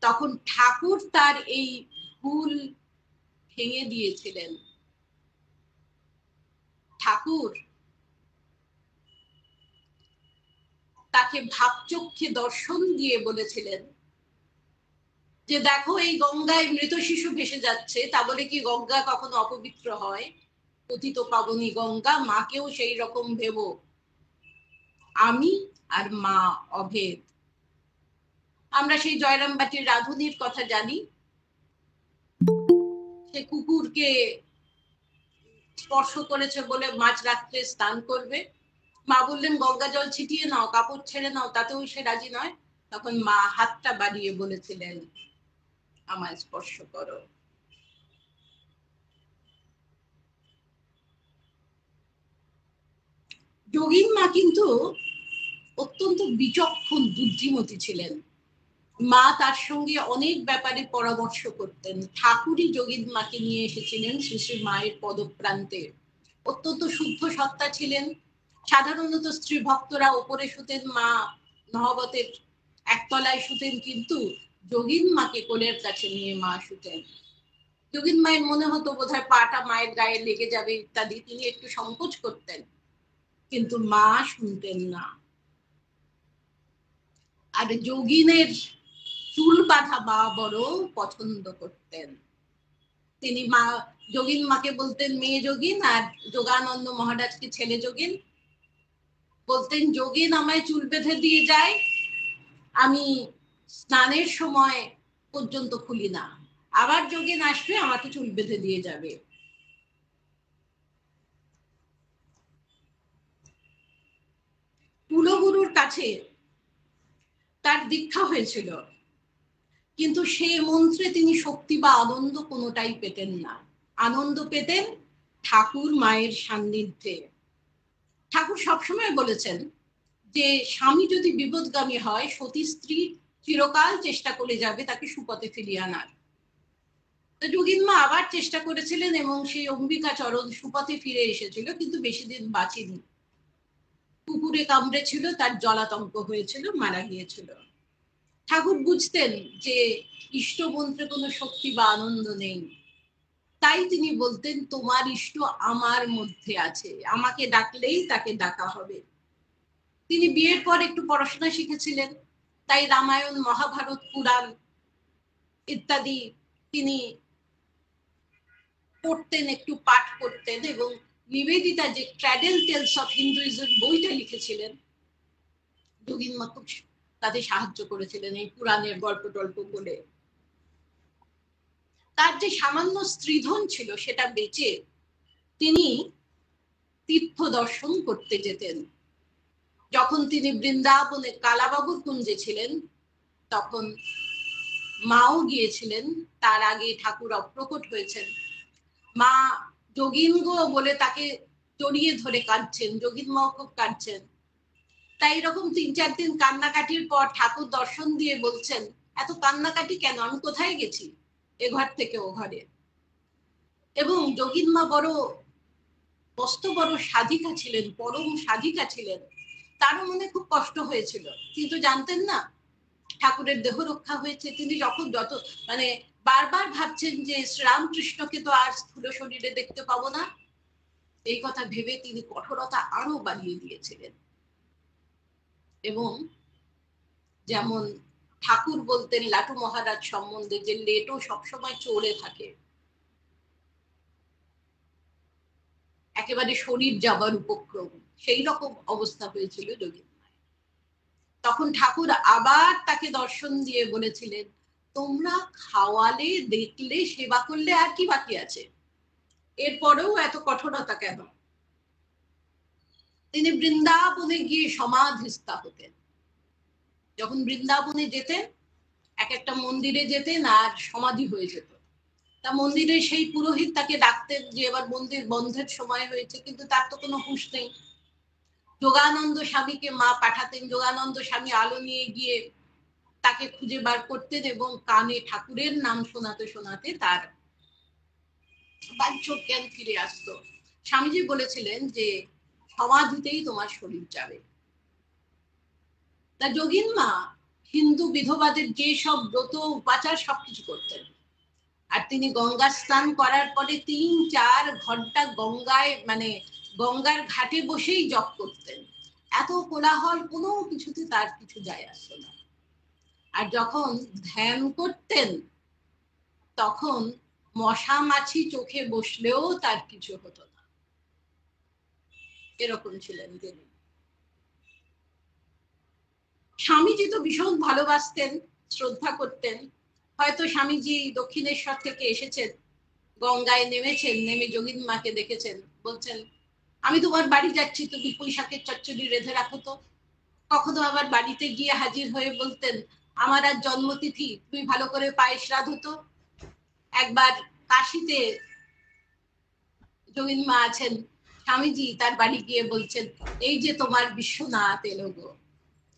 তখন ঠাকুর তার এই ভুল ভেঙে দিয়েছিলেন। ঠাকুর তাকে ভাবচক্ষে দর্শন দিয়ে বলেছিলেন যে দেখো এই গঙ্গায় মৃত শিশু ভেসে যাচ্ছে, তা বলে কি গঙ্গা কখনো অপবিত্র হয়? পতিত পাবনী গঙ্গা, মাকেও সেই রকম ভেবো, আমি আর মা অভেদ। আমরা সেই জয়রামবাটির রাধুনির কথা জানি, সে কুকুরকে স্পর্শ করেছে বলে মাঝ রাত্রে স্নান করবে, মা বললেন গঙ্গা জল ছিটিয়ে নাও, কাপড় ছেড়ে নাও, তাতেও সে রাজি নয়। তখন মা হাতটা বাড়িয়ে বলেছিলেন আমায় স্পর্শ করো। যোগীন মা কিন্তু অত্যন্ত বিচক্ষণ বুদ্ধিমতী ছিলেন। মা তার সঙ্গে অনেক ব্যাপারে পরামর্শ করতেন। ঠাকুরই যোগীন মাকে নিয়ে এসেছিলেন শ্রী শ্রী মায়ের পদপ্রান্তে। অত্যন্ত শুদ্ধ সত্তা ছিলেন। সাধারণত স্ত্রী ভক্তরা ওপরে শুতেন, মা নহবতের একতলায় শুতেন, কিন্তু যোগীন মাকে কোলের কাছে নিয়ে মা শুতেন। যোগীন মায়ের মনে হতো বোধহয় পাটা মায়ের গায়ে লেগে যাবে ইত্যাদি, তিনি একটু সংকোচ করতেন, কিন্তু মা শুনতেন না। আর যোগিনের চুল বাঁধা মা বড় পছন্দ করতেন। তিনি মা যোগীন মাকে বলতেন মেয়ে যোগীন, আর যোগানন্দ মহারাজকে ছেলে যোগীন। বলতেন যোগীন আমায় চুল বেঁধে দিয়ে যায়, আমি স্নানের সময় পর্যন্ত খুলি না, আবার যোগীন আসবে আমাকে চুল বেঁধে দিয়ে যাবে। কুলগুরুর কাছে তার দীক্ষা হয়েছিল, কিন্তু সে মন্ত্রে তিনি শক্তি বা আনন্দ কোনোটাই পেতেন না। আনন্দ পেতেন ঠাকুর মায়ের সান্নিধ্যে। ঠাকুর সবসময় বলেছেন যে স্বামী যদি বিপদগামী হয়, সতী স্ত্রী চিরকাল চেষ্টা করে যাবে তাকে সুপথে ফিরিয়ে আনার। যোগীন মা আবার চেষ্টা করেছিলেন এবং সেই অম্বিকা চরণ সুপথে ফিরে এসেছিল, কিন্তু বেশি দিন বাঁচেনি। কুকুরে কামড়েছিল, তার জলাতঙ্ক হয়েছিল, মারা গিয়েছিল। ঠাকুর বুঝতেন যে ইষ্ট মন্ত্রে কোনো শক্তি বা আনন্দ নেই, তাই তিনি বলতেন তোমার ইষ্ট আমার মধ্যে আছে, আমাকে ডাকলেই তাকে ডাকা হবে। তিনি বিয়ের পর একটু পড়াশোনা শিখেছিলেন, তাই রামায়ণ, মহাভারত, পুরাণ ইত্যাদি তিনি পড়তেন, একটু পাঠ করতেন, এবং নিবেদিতা যে ট্র্যাডেল টেলস অফ হিন্দুইজম বইটা লিখেছিলেন, যোগীন মা খুব তাতে সাহায্য করেছিলেন এই পুরাণের গল্প টল্প বলে। তার যে সামান্য স্ত্রীধন ছিল সেটা বেচে তিনি তীর্থ দর্শন করতে যেতেন। যখন তিনি বৃন্দাবনে কালাবাবুর কুঞ্জে ছিলেন তখন মাও গিয়েছিলেন, তার আগে ঠাকুর অপ্রকট হয়েছেন। মা যোগীন গো বলে তাকে জড়িয়ে ধরে কাঁদছেন, যোগীন মাও খুব কাঁদছেন। তাই এরকম 3-4 দিন কান্নাকাটির পর ঠাকুর দর্শন দিয়ে বলছেন এত কান্নাকাটি কেন, আমি কোথায় গেছি, এ ঘর থেকে ও ঘরে। এবং যোগীন মা বড় বড় সাধিকা ছিলেন, পরম সাধিকা ছিলেন, তারও মনে খুব কষ্ট হয়েছিল, কিন্তু জানতেন না ঠাকুরের দেহ রক্ষা হয়েছে। তিনি যখন যত মানে বারবার ভাবছেন যে শ্রীরামকৃষ্ণকে তো আর স্থূল শরীরে দেখতে পাবো না, এই কথা ভেবে তিনি কঠোরতা আরো বাড়িয়ে দিয়েছিলেন। এবং যেমন ঠাকুর বলতেন লাটু মহারাজ সম্বন্ধে যে লেটো সবসময় চড়ে থাকে, একেবারে শরীর যাবার উপক্রম, সেই রকম অবস্থা হয়েছিল যোগীন মায়ের। তখন ঠাকুর আবার তাকে দর্শন দিয়ে বলেছিলেন তোমরা খাওয়ালে, দেখলে, সেবা করলে, আর কি বাকি আছে, এরপরেও এত কঠোরতা কেন? তিনি বৃন্দাবনে গিয়ে সমাধিস্থা হতেন। যখন বৃন্দাবনে যেতেন এক একটা মন্দিরে যেতেন আর সমাধি হয়ে যেত। তা মন্দিরে সেই পুরোহিত তাকে ডাকতেন যে এবার মন্দির বন্ধের সময় হয়েছে, কিন্তু তার তো কোনো হুঁশ নেই। যোগানন্দ স্বামীকে মা পাঠাতেন, যোগানন্দ স্বামী আলো নিয়ে গিয়ে তাকে খুঁজে বার করতেন এবং কানে ঠাকুরের নাম শোনাতে শোনাতে তার বাহ্য জ্ঞান ফিরে আসতো। স্বামীজি বলেছিলেন যে সমাধিতেই তোমার শরীর যাবে। তা যোগীন মা হিন্দু বিধবাদের যে সব ব্রত উপাচার সবকিছু করতেন। আর তিনি গঙ্গা স্নান করার পরে 3-4 ঘন্টা গঙ্গায় গঙ্গার ঘাটে বসেই জপ করতেন। এত কোলাহল কোনো কিছুতে তার কিছু যায় আসতো না। আর যখন ধ্যান করতেন তখন মশা মাছি চোখে বসলেও তার কিছু হতো না, এরকম ছিলেন তিনি। স্বামীজি তো ভীষণ ভালোবাসতেন, শ্রদ্ধা করতেন। হয়তো স্বামীজি দক্ষিণেশ্বর থেকে এসেছেন, গঙ্গায় নেমেছেন, নেমে যোগিন মাকে দেখেছেন, বলছেন আমি তোমার বাড়ি যাচ্ছি, তুমি পুঁই শাকের চচ্চড়ি রেঁধে রাখো তো। কখনো আবার বাড়িতে গিয়ে হাজির হয়ে বলতেন আমার আজ জন্মতিথি, তুমি ভালো করে পায়েস রাঁধো তো। একবার কাশিতে যোগিন মা আছেন, স্বামীজি তার বাড়ি গিয়ে বলছেন এই যে তোমার বিশ্বনাথ এলো গো।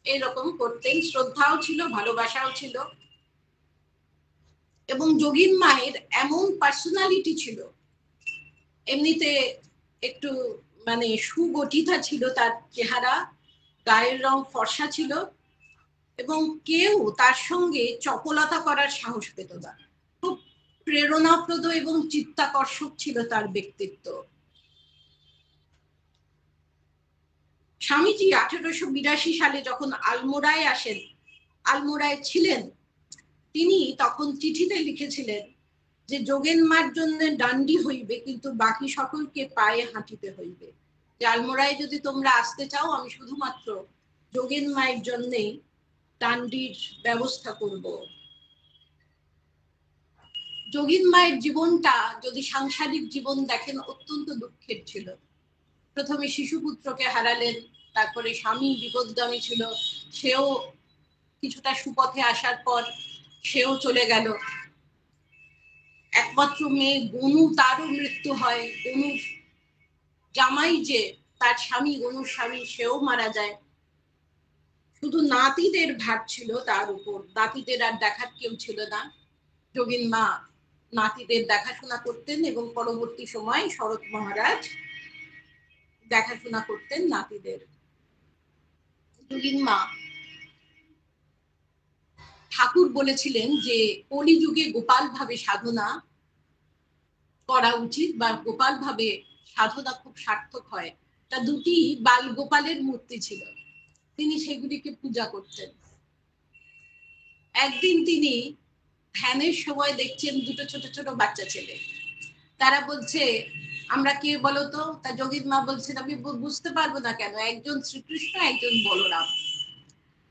এরকম করতেন, শ্রদ্ধাও ছিল, ভালোবাসাও ছিল। এবং যোগিন মায়ের এমন পার্সোনালিটি ছিল, এমনিতে একটু মানে সুগঠিতা ছিল তার চেহারা, গায়ের রং ফর্সা ছিল, এবং কেউ তার সঙ্গে চপলতা করার সাহস পেত না। খুব প্রেরণাপ্রদ এবং চিত্তাকর্ষক ছিল তার ব্যক্তিত্ব। স্বামীজি 1882 সালে যখন আলমোড়ায় আসেন, আলমোড়ায় ছিলেন, তিনি তখন চিঠিতে লিখেছিলেন যে যোগেন মার জন্য ডান্ডি হইবে, কিন্তু বাকি সকলকে পায়ে হাঁটিতে হইবে। যে আলমোড়ায় যদি তোমরা আসতে চাও, আমি শুধুমাত্র যোগেন মায়ের জন্যেই ডান্ডির ব্যবস্থা করব। যোগিন মায়ের জীবনটা যদি সাংসারিক জীবন দেখেন, অত্যন্ত দুঃখের ছিল। প্রথমে শিশুপুত্রকে হারালেন, তারপরে স্বামী বিপদগামী ছিল, সেও কিছুটা সুপথে আসার পর সেও চলে গেল। একমাত্র মেয়ে গনু, তারও মৃত্যু হয়। গনুর জামাই যে তার স্বামী, গনুর স্বামী, সেও মারা যায়। শুধু নাতিদের ভার ছিল তার উপর, নাতিদের আর দেখার কেউ ছিল না। যোগিন মা নাতিদের দেখাশোনা করতেন এবং পরবর্তী সময় শরৎ মহারাজ দেখাশোনা করতেন নাতিদের। যোগিন মা ঠাকুর বলেছিলেন যে কলিযুগে গোপাল ভাবে সাধনা করা উচিত, বা গোপাল ভাবে সাধনা খুব সার্থক হয়। তা দুটি বাল গোপালের মূর্তি ছিল, তিনি সেগুলিকে পূজা করতেন। একদিন তিনি ধ্যানের সময় দেখছেন দুটো ছোট ছোট বাচ্চা ছেলে, তারা বলছে আমরা কে বলতো। তা যোগীর মা বলছেন আমি বুঝতে পারবো না কেন, একজন শ্রীকৃষ্ণ একজন বলরাম।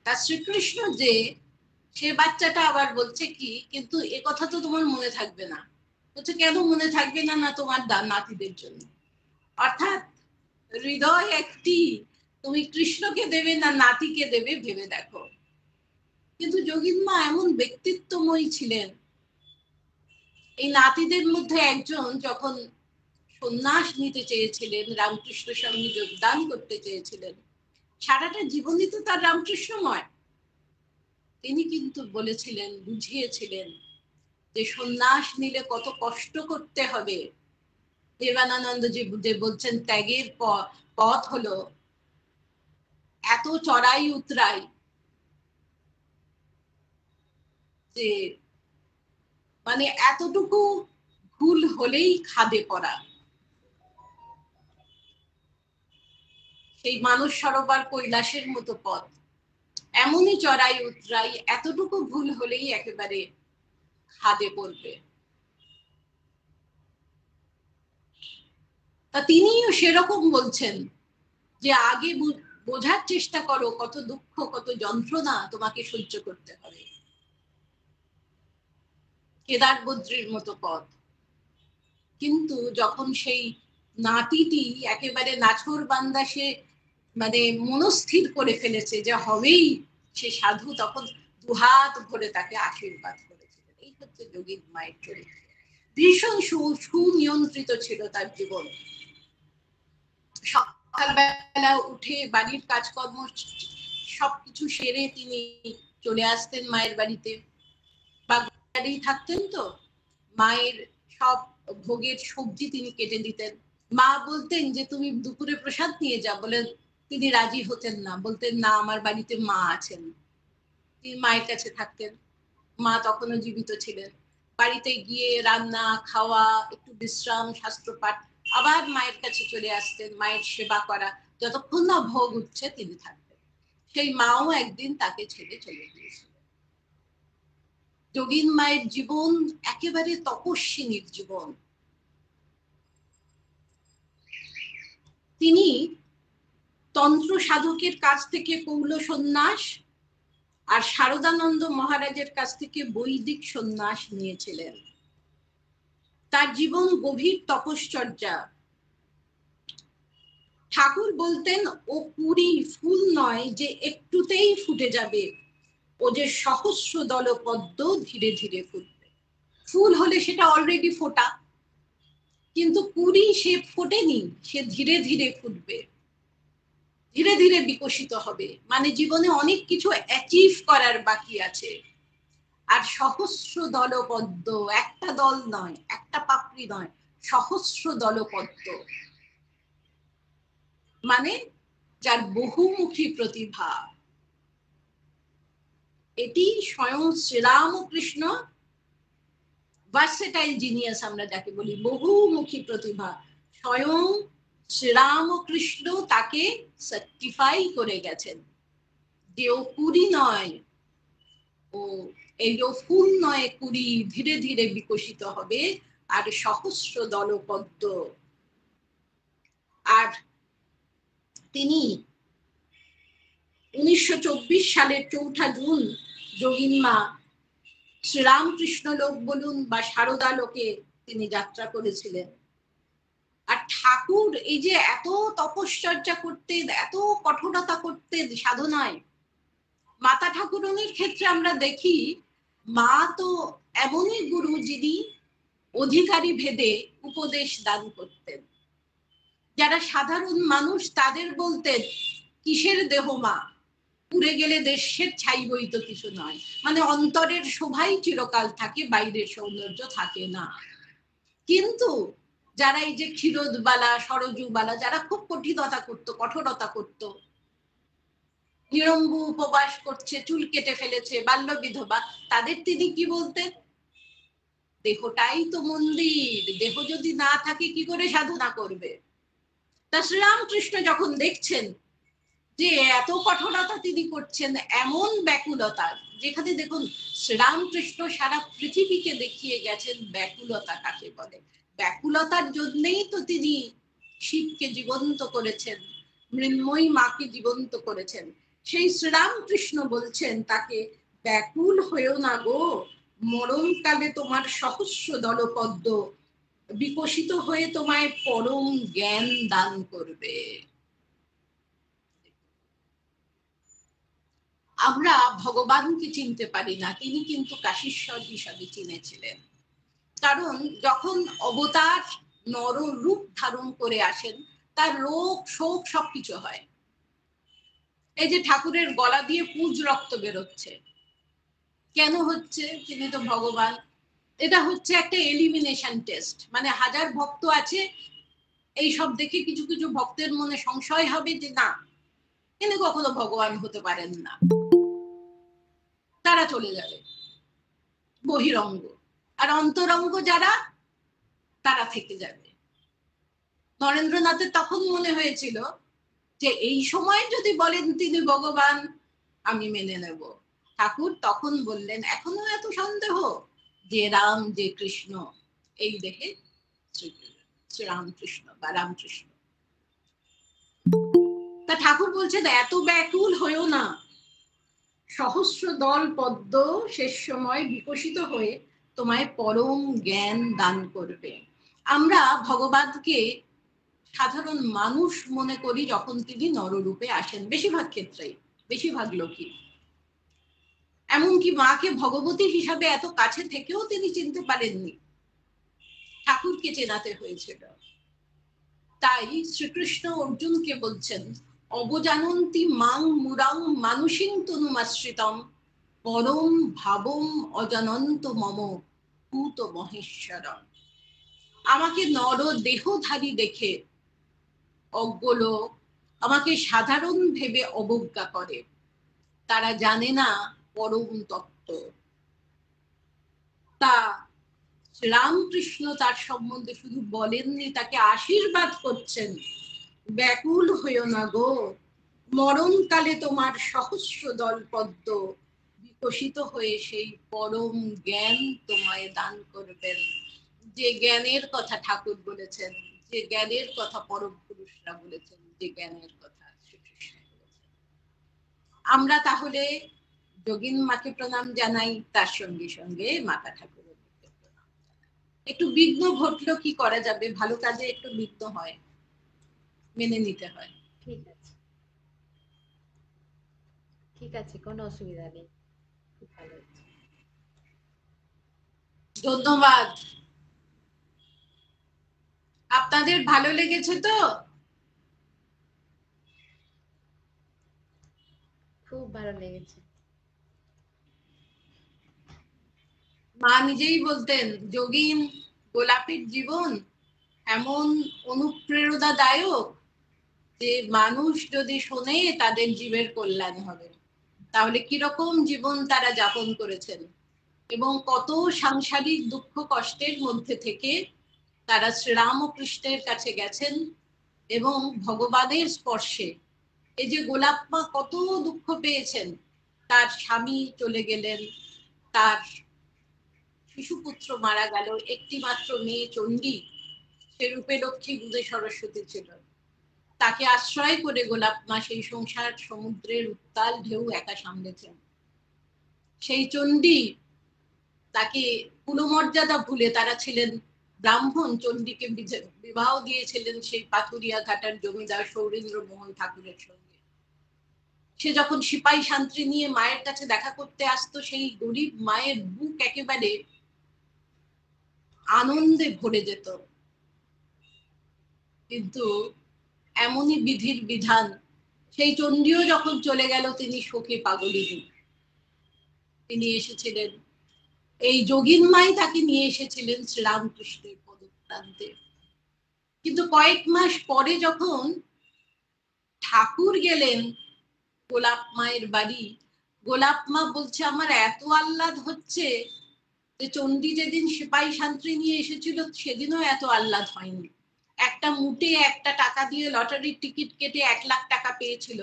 তা শ্রীকৃষ্ণ যে, সে বাচ্চাটা আবার বলছে কি কিন্তু এ কথা তো তোমার মনে থাকবে না। বলছে কেন মনে থাকবে না? না তোমার নাতিদের জন্য। অর্থাৎ হৃদয় একটি, তুমি কৃষ্ণকে দেবে না নাতিকে দেবে ভেবে দেখো। কিন্তু যোগীন মা এমন ব্যক্তিত্বময়ী ছিলেন, এই নাতিদের মধ্যে একজন যখন সন্ন্যাস নিতে চেয়েছিলেন, রামকৃষ্ণের সঙ্গে যোগদান করতে চেয়েছিলেন, সারাটা জীবনই তো তার রামকৃষ্ণময়, তিনি কিন্তু বলেছিলেন, বুঝিয়েছিলেন যে সন্ন্যাস নিলে কত কষ্ট করতে হবে। দেবানন্দ যে বলছেন ত্যাগের পথ হলো এত চড়াই উতরাই যে মানে এতটুকু ভুল হলেই খাদে পড়া। সেই মানস সরোবর কৈলাসের মতো পথ, এমনই চড়াই উতরাই, এতটুকু ভুল হলেই একেবারে খাদে পড়বে। তা তিনিও সেরকম বলছেন যে আগে বোঝার চেষ্টা করো কত দুঃখ, কত যন্ত্রণা তোমাকে সহ্য করতে হবে। কেদার বদ্রীর মতো পথ। কিন্তু যখন সেই নাতিটি একেবারে নাছোড় বান্দা, সে মানে মনস্থির করে ফেলেছে যে হবেই সে সাধু, তখন দুহাত ভরে তাকে আশীর্বাদ করেছিলেন। এই হচ্ছে যোগীর মায়ের চরিত্র। ভীষণ সুনিয়ন্ত্রিত ছিল তার জীবন। সকালবেলা উঠে বাড়ির কাজকর্ম সবকিছু সেরে তিনি চলে আসতেন মায়ের বাড়িতে, বা বাড়িতেই থাকতেন তো। মায়ের সব ভোগের সবজি তিনি কেটে দিতেন। মা বলতেন যে তুমি দুপুরে প্রসাদ নিয়ে যা, বলে তিনি রাজি হতেন না, বলতেন না আমার বাড়িতে মা আছেন। তিনি মায়ের কাছে থাকতেন, মা তখনও জীবিত ছিলেন। বাড়িতে গিয়ে রান্না খাওয়া, একটু বিশ্রাম, শাস্ত্রপাঠ, আবার মায়ের কাছে চলে আসতেন, মায়ের সেবা করা, যতক্ষণ না ভোগ উঠছে তিনি থাকতেন। সেই মাও একদিন তাকে ছেড়ে চলে গিয়েছিলেন। যোগীন মায়ের জীবন একেবারে তপস্বিনীর জীবন। তিনি তন্ত্র সাধকের কাছ থেকে কৌল সন্ন্যাস আর শারদানন্দ মহারাজের কাছ থেকে বৈদিক সন্ন্যাস নিয়েছিলেন। তার জীবন গভীর তপশ্চর্যা। ঠাকুর বলতেন, ও কুড়ি ফুল নয় যে একটুতেই ফুটে যাবে, ও যে সহস্র দল পদ্ম ধীরে ধীরে ফুটবে। ফুল হলে সেটা অলরেডি ফোটা, কিন্তু কুড়ি সে ফোটেনি, সে ধীরে ধীরে ফুটবে, ধীরে ধীরে বিকশিত হবে। মানে জীবনে অনেক কিছু অ্যাচিভ করার বাকি আছে। আর সহস্র দল পদ্ম, একটা দল নয়, একটা পাপড়ি নয়, সহস্র দল পদ্ম, মানে যার বহুমুখী প্রতিভা। এটি স্বয়ং শ্রীরামকৃষ্ণ, ভার্সেটাইল জিনিয়াস আমরা যাকে বলি, বহুমুখী প্রতিভা, স্বয়ং শ্রীরামকৃষ্ণ তাকে সার্টিফাই করে গেছেন যে ও কুড়ি নয়, ও এই ফুল নয়, কুড়ি ধীরে ধীরে বিকশিত হবে আর সহস্র দল পদ্ম। আর তিনি 1924 সালের 4 জুন যোগিনী মা শ্রীরামকৃষ্ণ লোক বলুন বা সারদা লোকে তিনি যাত্রা করেছিলেন। আর ঠাকুর এই যে এত তপশ্চর্যা করতেন, এত কঠোরতা করতেন সাধনায়, মাতা ঠাকুরনের ক্ষেত্রে আমরা দেখি মা তো এমনই গুরু যিনি অধিকারী ভেদে উপদেশ দান করতেন। যারা সাধারণ মানুষ তাদের বলতেন, কিসের দেহ মা, পুড়ে গেলে দেশের ছাই বই তো কিছু নয়। মানে অন্তরের শোভাই চিরকাল থাকে, বাইরের সৌন্দর্য থাকে না। কিন্তু যারা এই যে ক্ষীরোদবালা, সরজুবালা, যারা খুব কঠিনতা করতো, কঠোরতা করতো, নিরম্বু উপবাস করছে, চুল কেটে ফেলেছে, বাল্য বিধবা, তাদের তিনি কি বলতেন, দেহটাই তো মন্দির, দেহ যদি না থাকে কি করে সাধনা করবে। তা শ্রীরামকৃষ্ণ যখন দেখছেন যে এত কঠোরতা তিনি করছেন, এমন ব্যাকুলতা, যেখানে দেখুন শ্রীরামকৃষ্ণ সারা পৃথিবীকে দেখিয়ে গেছেন ব্যাকুলতা কাকে বলে। ব্যাকুলতার জন্যই তো তিনি শিবকে জীবন্ত করেছেন, মৃন্ময়ী মাকে জীবন্ত করেছেন। সেই শ্রীরামকৃষ্ণ বলছেন তাকে, ব্যাকুল হয়েও না গো, মরণকালে তোমার সহস্র দলপদ্ম বিকশিত হয়ে তোমায় পরম জ্ঞান দান করবে। আমরা ভগবানকে চিনতে পারি না, তিনি কিন্তু কাশীশ্বর হিসাবে চিনেছিলেন। কারণ যখন অবতার নর রূপ ধারণ করে আসেন, তার রোগ শোক সবকিছু হয়। এই যে ঠাকুরের গলা দিয়ে পুজ রক্ত বেরোচ্ছে, কেন হচ্ছে? তিনি তো ভগবান। এটা হচ্ছে একটা এলিমিনেশন টেস্ট। মানে হাজার ভক্ত আছে, এই সব দেখে কিছু কিছু ভক্তের মনে সংশয় হবে যে না, তিনি কখনো ভগবান হতে পারেন না, তারা চলে যাবে বহিরঙ্গ। আর অন্তরঙ্গ যারা, তারা থেকে যাবে। নরেন্দ্রনাথের তখন মনে হয়েছিল যে এই সময় যদি বলেন তিনি ভগবান, আমি মেনে নেব। ঠাকুর তখন বললেন, এখনো এত সন্দেহ? যে রাম যে কৃষ্ণ, এই দেহে শ্রীরামকৃষ্ণ বা রামকৃষ্ণ। তা ঠাকুর বলছেন, এত ব্যাকুল হয়েও না, সহস্র দল পদ্ম শেষ সময় বিকশিত হয়ে তোমায় পরম জ্ঞান দান করবে। আমরা ভগবানকে সাধারণ মানুষ মনে করি যখন তিনি নররূপে আসেন, বেশিরভাগ ক্ষেত্রেই, বেশিরভাগ লোকই। এমনকি মাকে ভগবতী হিসাবে এত কাছে থেকেও তিনি চিনতে পারেননি, ঠাকুরকে চেনাতে হয়েছিল। তাই শ্রীকৃষ্ণ অর্জুনকে বলছেন, অবজানন্তি মাং মুরাং মানুষিং তনুমাশ্রিতম পরম ভাবম অজানন্ত মম ভূত মহেশ্বরম। আমাকে নর দেহধারী দেখে অজ্ঞ লোক আমাকে সাধারণ ভেবে অবজ্ঞা করে, তারা জানে না পরম তত্ত্ব। তা শ্রীরামকৃষ্ণ তার সম্বন্ধে শুধু বলেননি, তাকে আশীর্বাদ করছেন, ব্যাকুল হইও না গো, মরণকালে তোমার সহস্র দল পদ্ম উদ্ঘোষিত হয়ে সেই পরম জ্ঞান তোমায় দান করবেন, যে জ্ঞানের কথা ঠাকুর বলেছেন, যে জ্ঞানের কথা পরম পুরুষরা বলেছেন, যে জ্ঞানের কথা শ্রীকৃষ্ণ বলেছেন। আমরা তাহলে যোগিন মাকে প্রণাম জানাই, তার সঙ্গে সঙ্গে মাতা ঠাকুরের প্রণাম জানাই। একটু বিঘ্ন ঘটলো, কি করা যাবে, ভালো কাজে একটু বিঘ্ন হয়, মেনে নিতে হয়। ঠিক আছে, ঠিক আছে, কোনো অসুবিধা নেই, খুব ভালো হচ্ছে। ধন্যবাদ। আপনাদের ভালো লেগেছে তো? খুব ভালো লেগেছে। মা নিজেই বলতেন, যোগিন গোলাপীর জীবন এমন অনুপ্রেরণাদায়ক যে মানুষ যদি শোনে তাদের জীবের কল্যাণ হবে। তাহলে কিরকম জীবন তারা যাপন করেছেন এবং কত সাংসারিক দুঃখ কষ্টের মধ্যে থেকে তারা শ্রীরামকৃষ্ণের কাছে গেছেন এবং ভগবানের স্পর্শে। এই যে গোলাপ মা কত দুঃখ পেয়েছেন, তার স্বামী চলে গেলেন, তার শিশুপুত্র মারা গেল, একটি মাত্র মেয়ে চণ্ডী, সে রূপে লক্ষ্মী গুণে সরস্বতী ছিল, তাকে আশ্রয় করে গোলাপ মা সেই সংসার সমুদ্রের উত্তাল ঢেউ একা সামলেছেন। সেই চণ্ডী তাকে কুলমর্যাদা ভুলে, তারা ছিলেন ব্রাহ্মণ, চণ্ডীকে বিবাহ দিয়েছিলেন সেই পাথুরিয়া ঘাটার জমিদার সৌরেন্দ্র মোহন ঠাকুরের সঙ্গে। সে যখন সিপাহী শান্তি নিয়ে মায়ের কাছে দেখা করতে আসতো, সেই গরিব মায়ের বুক একেবারে আনন্দে ভরে যেত। কিন্তু এমনই বিধির বিধান, সেই চণ্ডীও যখন চলে গেল, তিনি শোকে পাগলিনী। তিনি এসেছিলেন, এই যোগিন মাই তাকে নিয়ে এসেছিলেন শ্রীরামকৃষ্ণের পদপ্রান্তে। কিন্তু কয়েক মাস পরে যখন ঠাকুর গেলেন গোলাপ মায়ের বাড়ি, গোলাপ মা বলছে, আমার এত আহ্লাদ হচ্ছে যে চণ্ডী যেদিন সিপাহী শান্তি নিয়ে এসেছিল সেদিনও এত আহ্লাদ হয়নি। একটা মুটে একটা টাকা দিয়ে লটারির টিকিট কেটে 1 লাখ টাকা পেয়েছিল,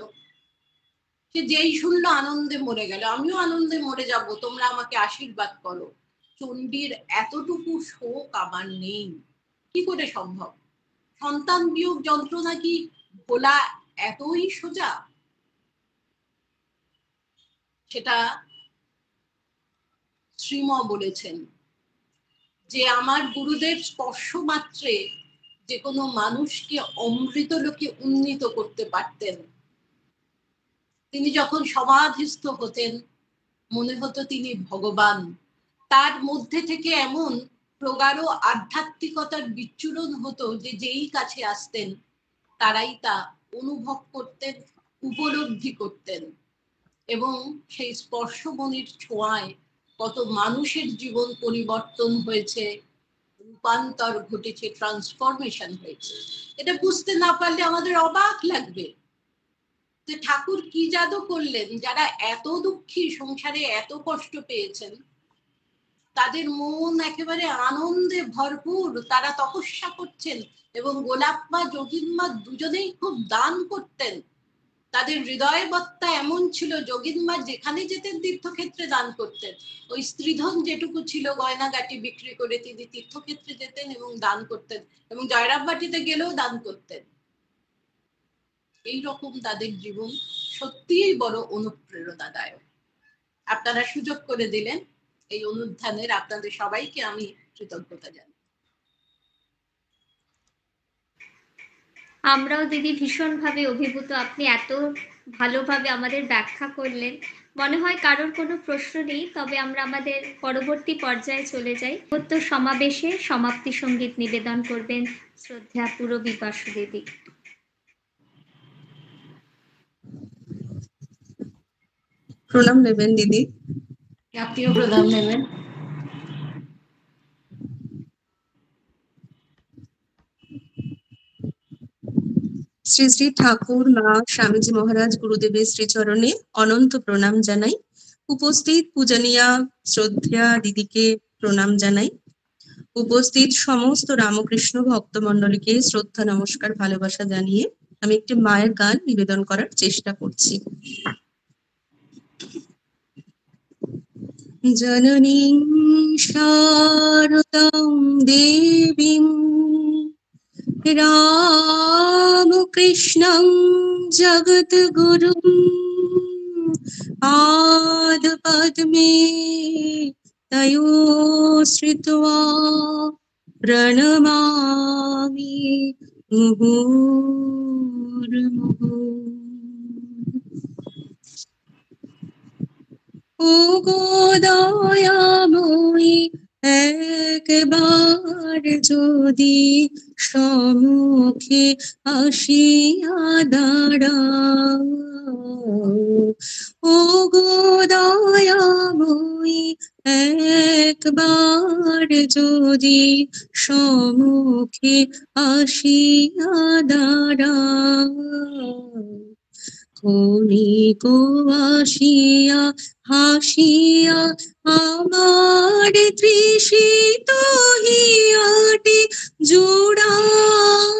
সে যেই শুনলো আনন্দে মরে গেল। আমিও আনন্দে মরে যাব, তোমরা আমাকে আশীর্বাদ করো। চণ্ডীর এতটুকু শোক আমার নেই, কি করে সম্ভব? সন্তান বিয়োগ যন্ত্রণা কি ভোলা এতই সোজা? সেটা শ্রীম বলেছেন যে আমার গুরুদেব স্পর্শ মাত্রে যে কোনো মানুষকে অমৃত লোকে উন্নীত করতে পারতেন। তিনি যখন সমাধিস্থ হতেন মনে হতো তিনি ভগবান। তার মধ্যে থেকে এমন প্রগাঢ় আধ্যাত্মিকতার বিচ্ছুরণ হতো যে যেই কাছে আসতেন তারাই তা অনুভব করতেন, উপলব্ধি করতেন। এবং সেই স্পর্শমণির ছোঁয়ায় কত মানুষের জীবন পরিবর্তন হয়েছে, রূপান্তর ঘটেছে, ট্রান্সফরমেশন হয়েছে। এটা বুঝতে না পারলে আমাদের অবাক লাগবে যে ঠাকুর কি জাদু করলেন। যারা এত দুঃখী, সংসারে এত কষ্ট পেয়েছেন, তাদের মন একেবারে আনন্দে ভরপুর, তারা তপস্যা করছেন। এবং গোলাপ মা, যোগিন মা দুজনেই খুব দান করতেন। তাদের হৃদয়বত্তা এমন ছিল, যোগিন মা যেখানে যেতেন তীর্থক্ষেত্রে দান করতেন। ওই স্ত্রীধন যেটুকু ছিল গয়নাগাটি বিক্রি করে তিনি তীর্থক্ষেত্রে যেতেন এবং দান করতেন, এবং জয়রাববাটিতে গেলেও দান করতেন। এইরকম তাদের জীবন সত্যিই বড় অনুপ্রেরণাদায়ক। আপনারা সুযোগ করে দিলেন এই অনুধ্যানের, আপনাদের সবাইকে আমি কৃতজ্ঞতা জানাই। আমরাও দিদি ভীষণভাবে অভিভূত, আপনি এত ভালোভাবে আমাদের ব্যাখ্যা করলেন। মনে হয় কারোর কোনো প্রশ্ন নেই, তবে আমরা আমাদের পরবর্তী পর্যায়ে চলে যাই। সমাবেশে সমাপ্তি সঙ্গীত নিবেদন করবেন শ্রদ্ধা পূরবী বাসু দিদি। প্রণাম নেবেন দিদি। আপনিও প্রণাম নেবেন। শ্রী শ্রী ঠাকুর, মা, স্বামীজি মহারাজ, গুরুদেবের শ্রীচরণে অনন্ত প্রণাম জানাই। উপস্থিত পূজনীয়া শ্রদ্ধা দিদিকে প্রণাম জানাই। উপস্থিত সমস্ত রামকৃষ্ণ ভক্তমণ্ডলীকে শ্রদ্ধা, নমস্কার, ভালোবাসা জানিয়ে আমি একটি মায়ের গান নিবেদন করার চেষ্টা করছি। জননীং শারদাং দেবীং রামকৃষ্ণং জগদ্গুরুং পাদপদ্মে তয়োশ্রিত্वा प्रणमामि मुहुर्मुहुः। ও গো দয়াময়ী একবার যদি সম্মুখে আসিয়া দাঁড়াও, ও গো দয়াময়ী একবার যদি সম্মুখে আসিয়া দাঁড়াও, ক্ষণিক আসিয়া হাসিয়া আমার তৃষিত হিয়াটি জুড়াও,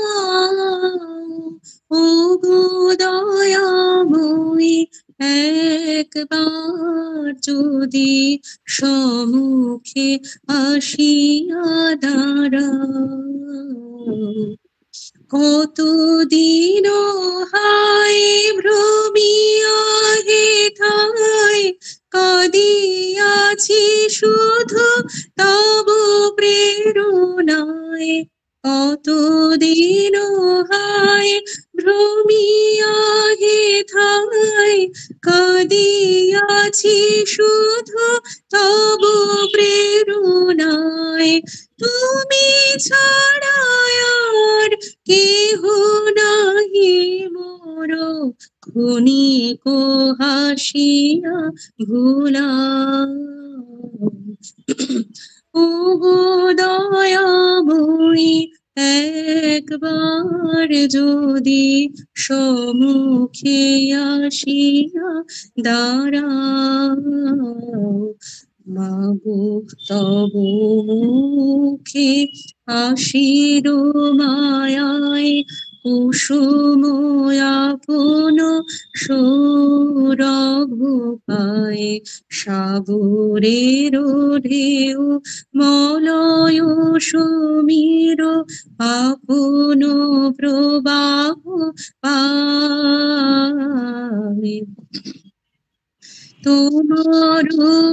ও গো দয়াময়ী একবার যদি সম্মুখে আসিয়া দাঁড়াও, কতদিন হায় ভ্রমিয়া হেথায় কাঁদিয়াছি শুধু তব প্রেরণায়, কতদিন হায় ভ্রমিয়া হেথায় কাঁদিয়াছি শুধু তব প্রেরণায়, তুমি ছাড়া আর কেহ নাহি মোর ক্ষণিক হাসিয়া ভুলাও, ও গো দয়াময়ী একবার যদি সম্মুখে আসিয়া দাঁড়াও, মাগো তব মুখে হাসির মায়ায় কুসুম আপন সৌরভ পায়, সাগরের ঢেউ মলয় সমীর আপন প্রবাহ পায়, তোমার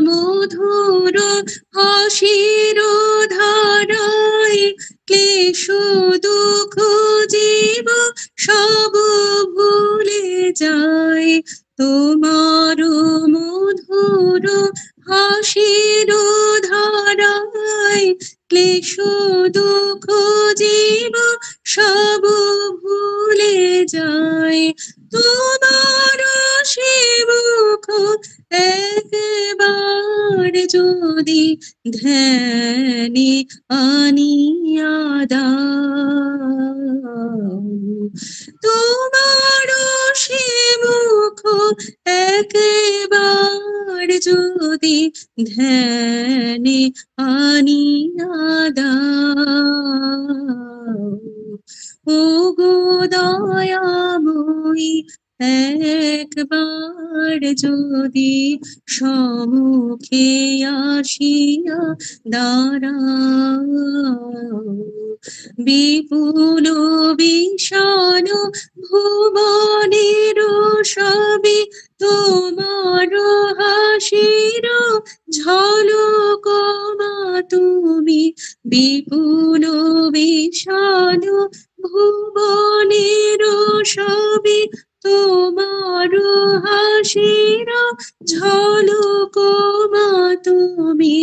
মধুর হাসির ধারায় ক্লেশ দুঃখ জীব সব ভুলে যায়, তোমার মধুর হাসির ধারায় ক্লেশ দুঃখ জীব সব ভুলে যায়, তোমার সেবক একবার যদি ধ্যানে আনিয়া দাও, তোমার সেবক একবার যদি ধ্যানে আনিয়া দাও, ও গো দয়াময়ী একবার যদি সম্মুখে আসিয়া দাঁড়াও, বিপুল বিশাল ভুবনের সবে তোমার হাসির ঝলক মা তুমি, বিপুল বিশাল ভুবনের সবে তোমার হাসির ঝলক মা তুমি,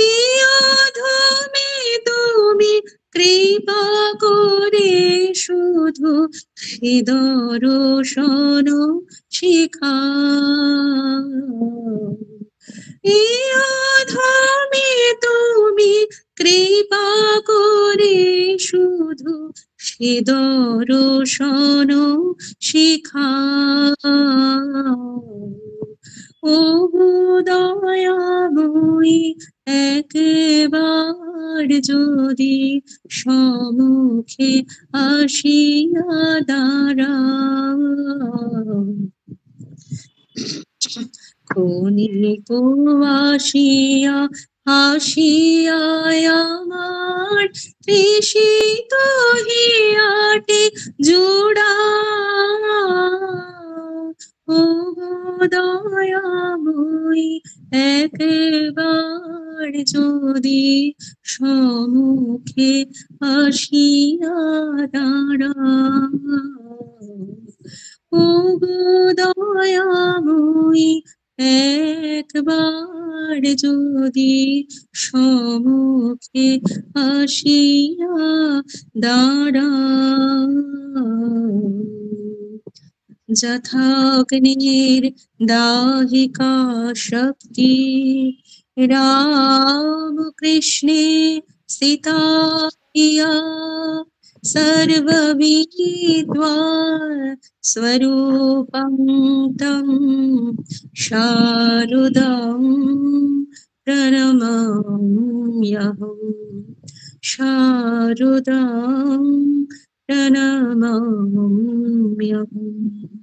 এই অধমে তুমি কৃপা করে শুধু দর্শন শিখাও, এই অধমে তুমি কৃপা করে শুধু দর্শন শিখাও, ও গো দয়াময়ী একবার যদি সম্মুখে আসিয়া দাঁড়াও, ক্ষণিক আসিয়া হাসিয়ায় আমার তৃষিত হিয়াটে জুড়া, ও গো দয়াময়ী একবার যদি সম্মুখে আসিয়া দাঁড়াও, ও গো দয়াময়ী একবার যদি সম্মুখে আসিয়া দাঁড়াও। যথাগ্নির দাহিকা শক্তি রাম কৃষ্ণে সীতা প্রিয়া, সর্ববিদিত্বা स्वरूपं तं शारदां प्रणमाम्यहं, शारदां प्रणमाम्यहम्।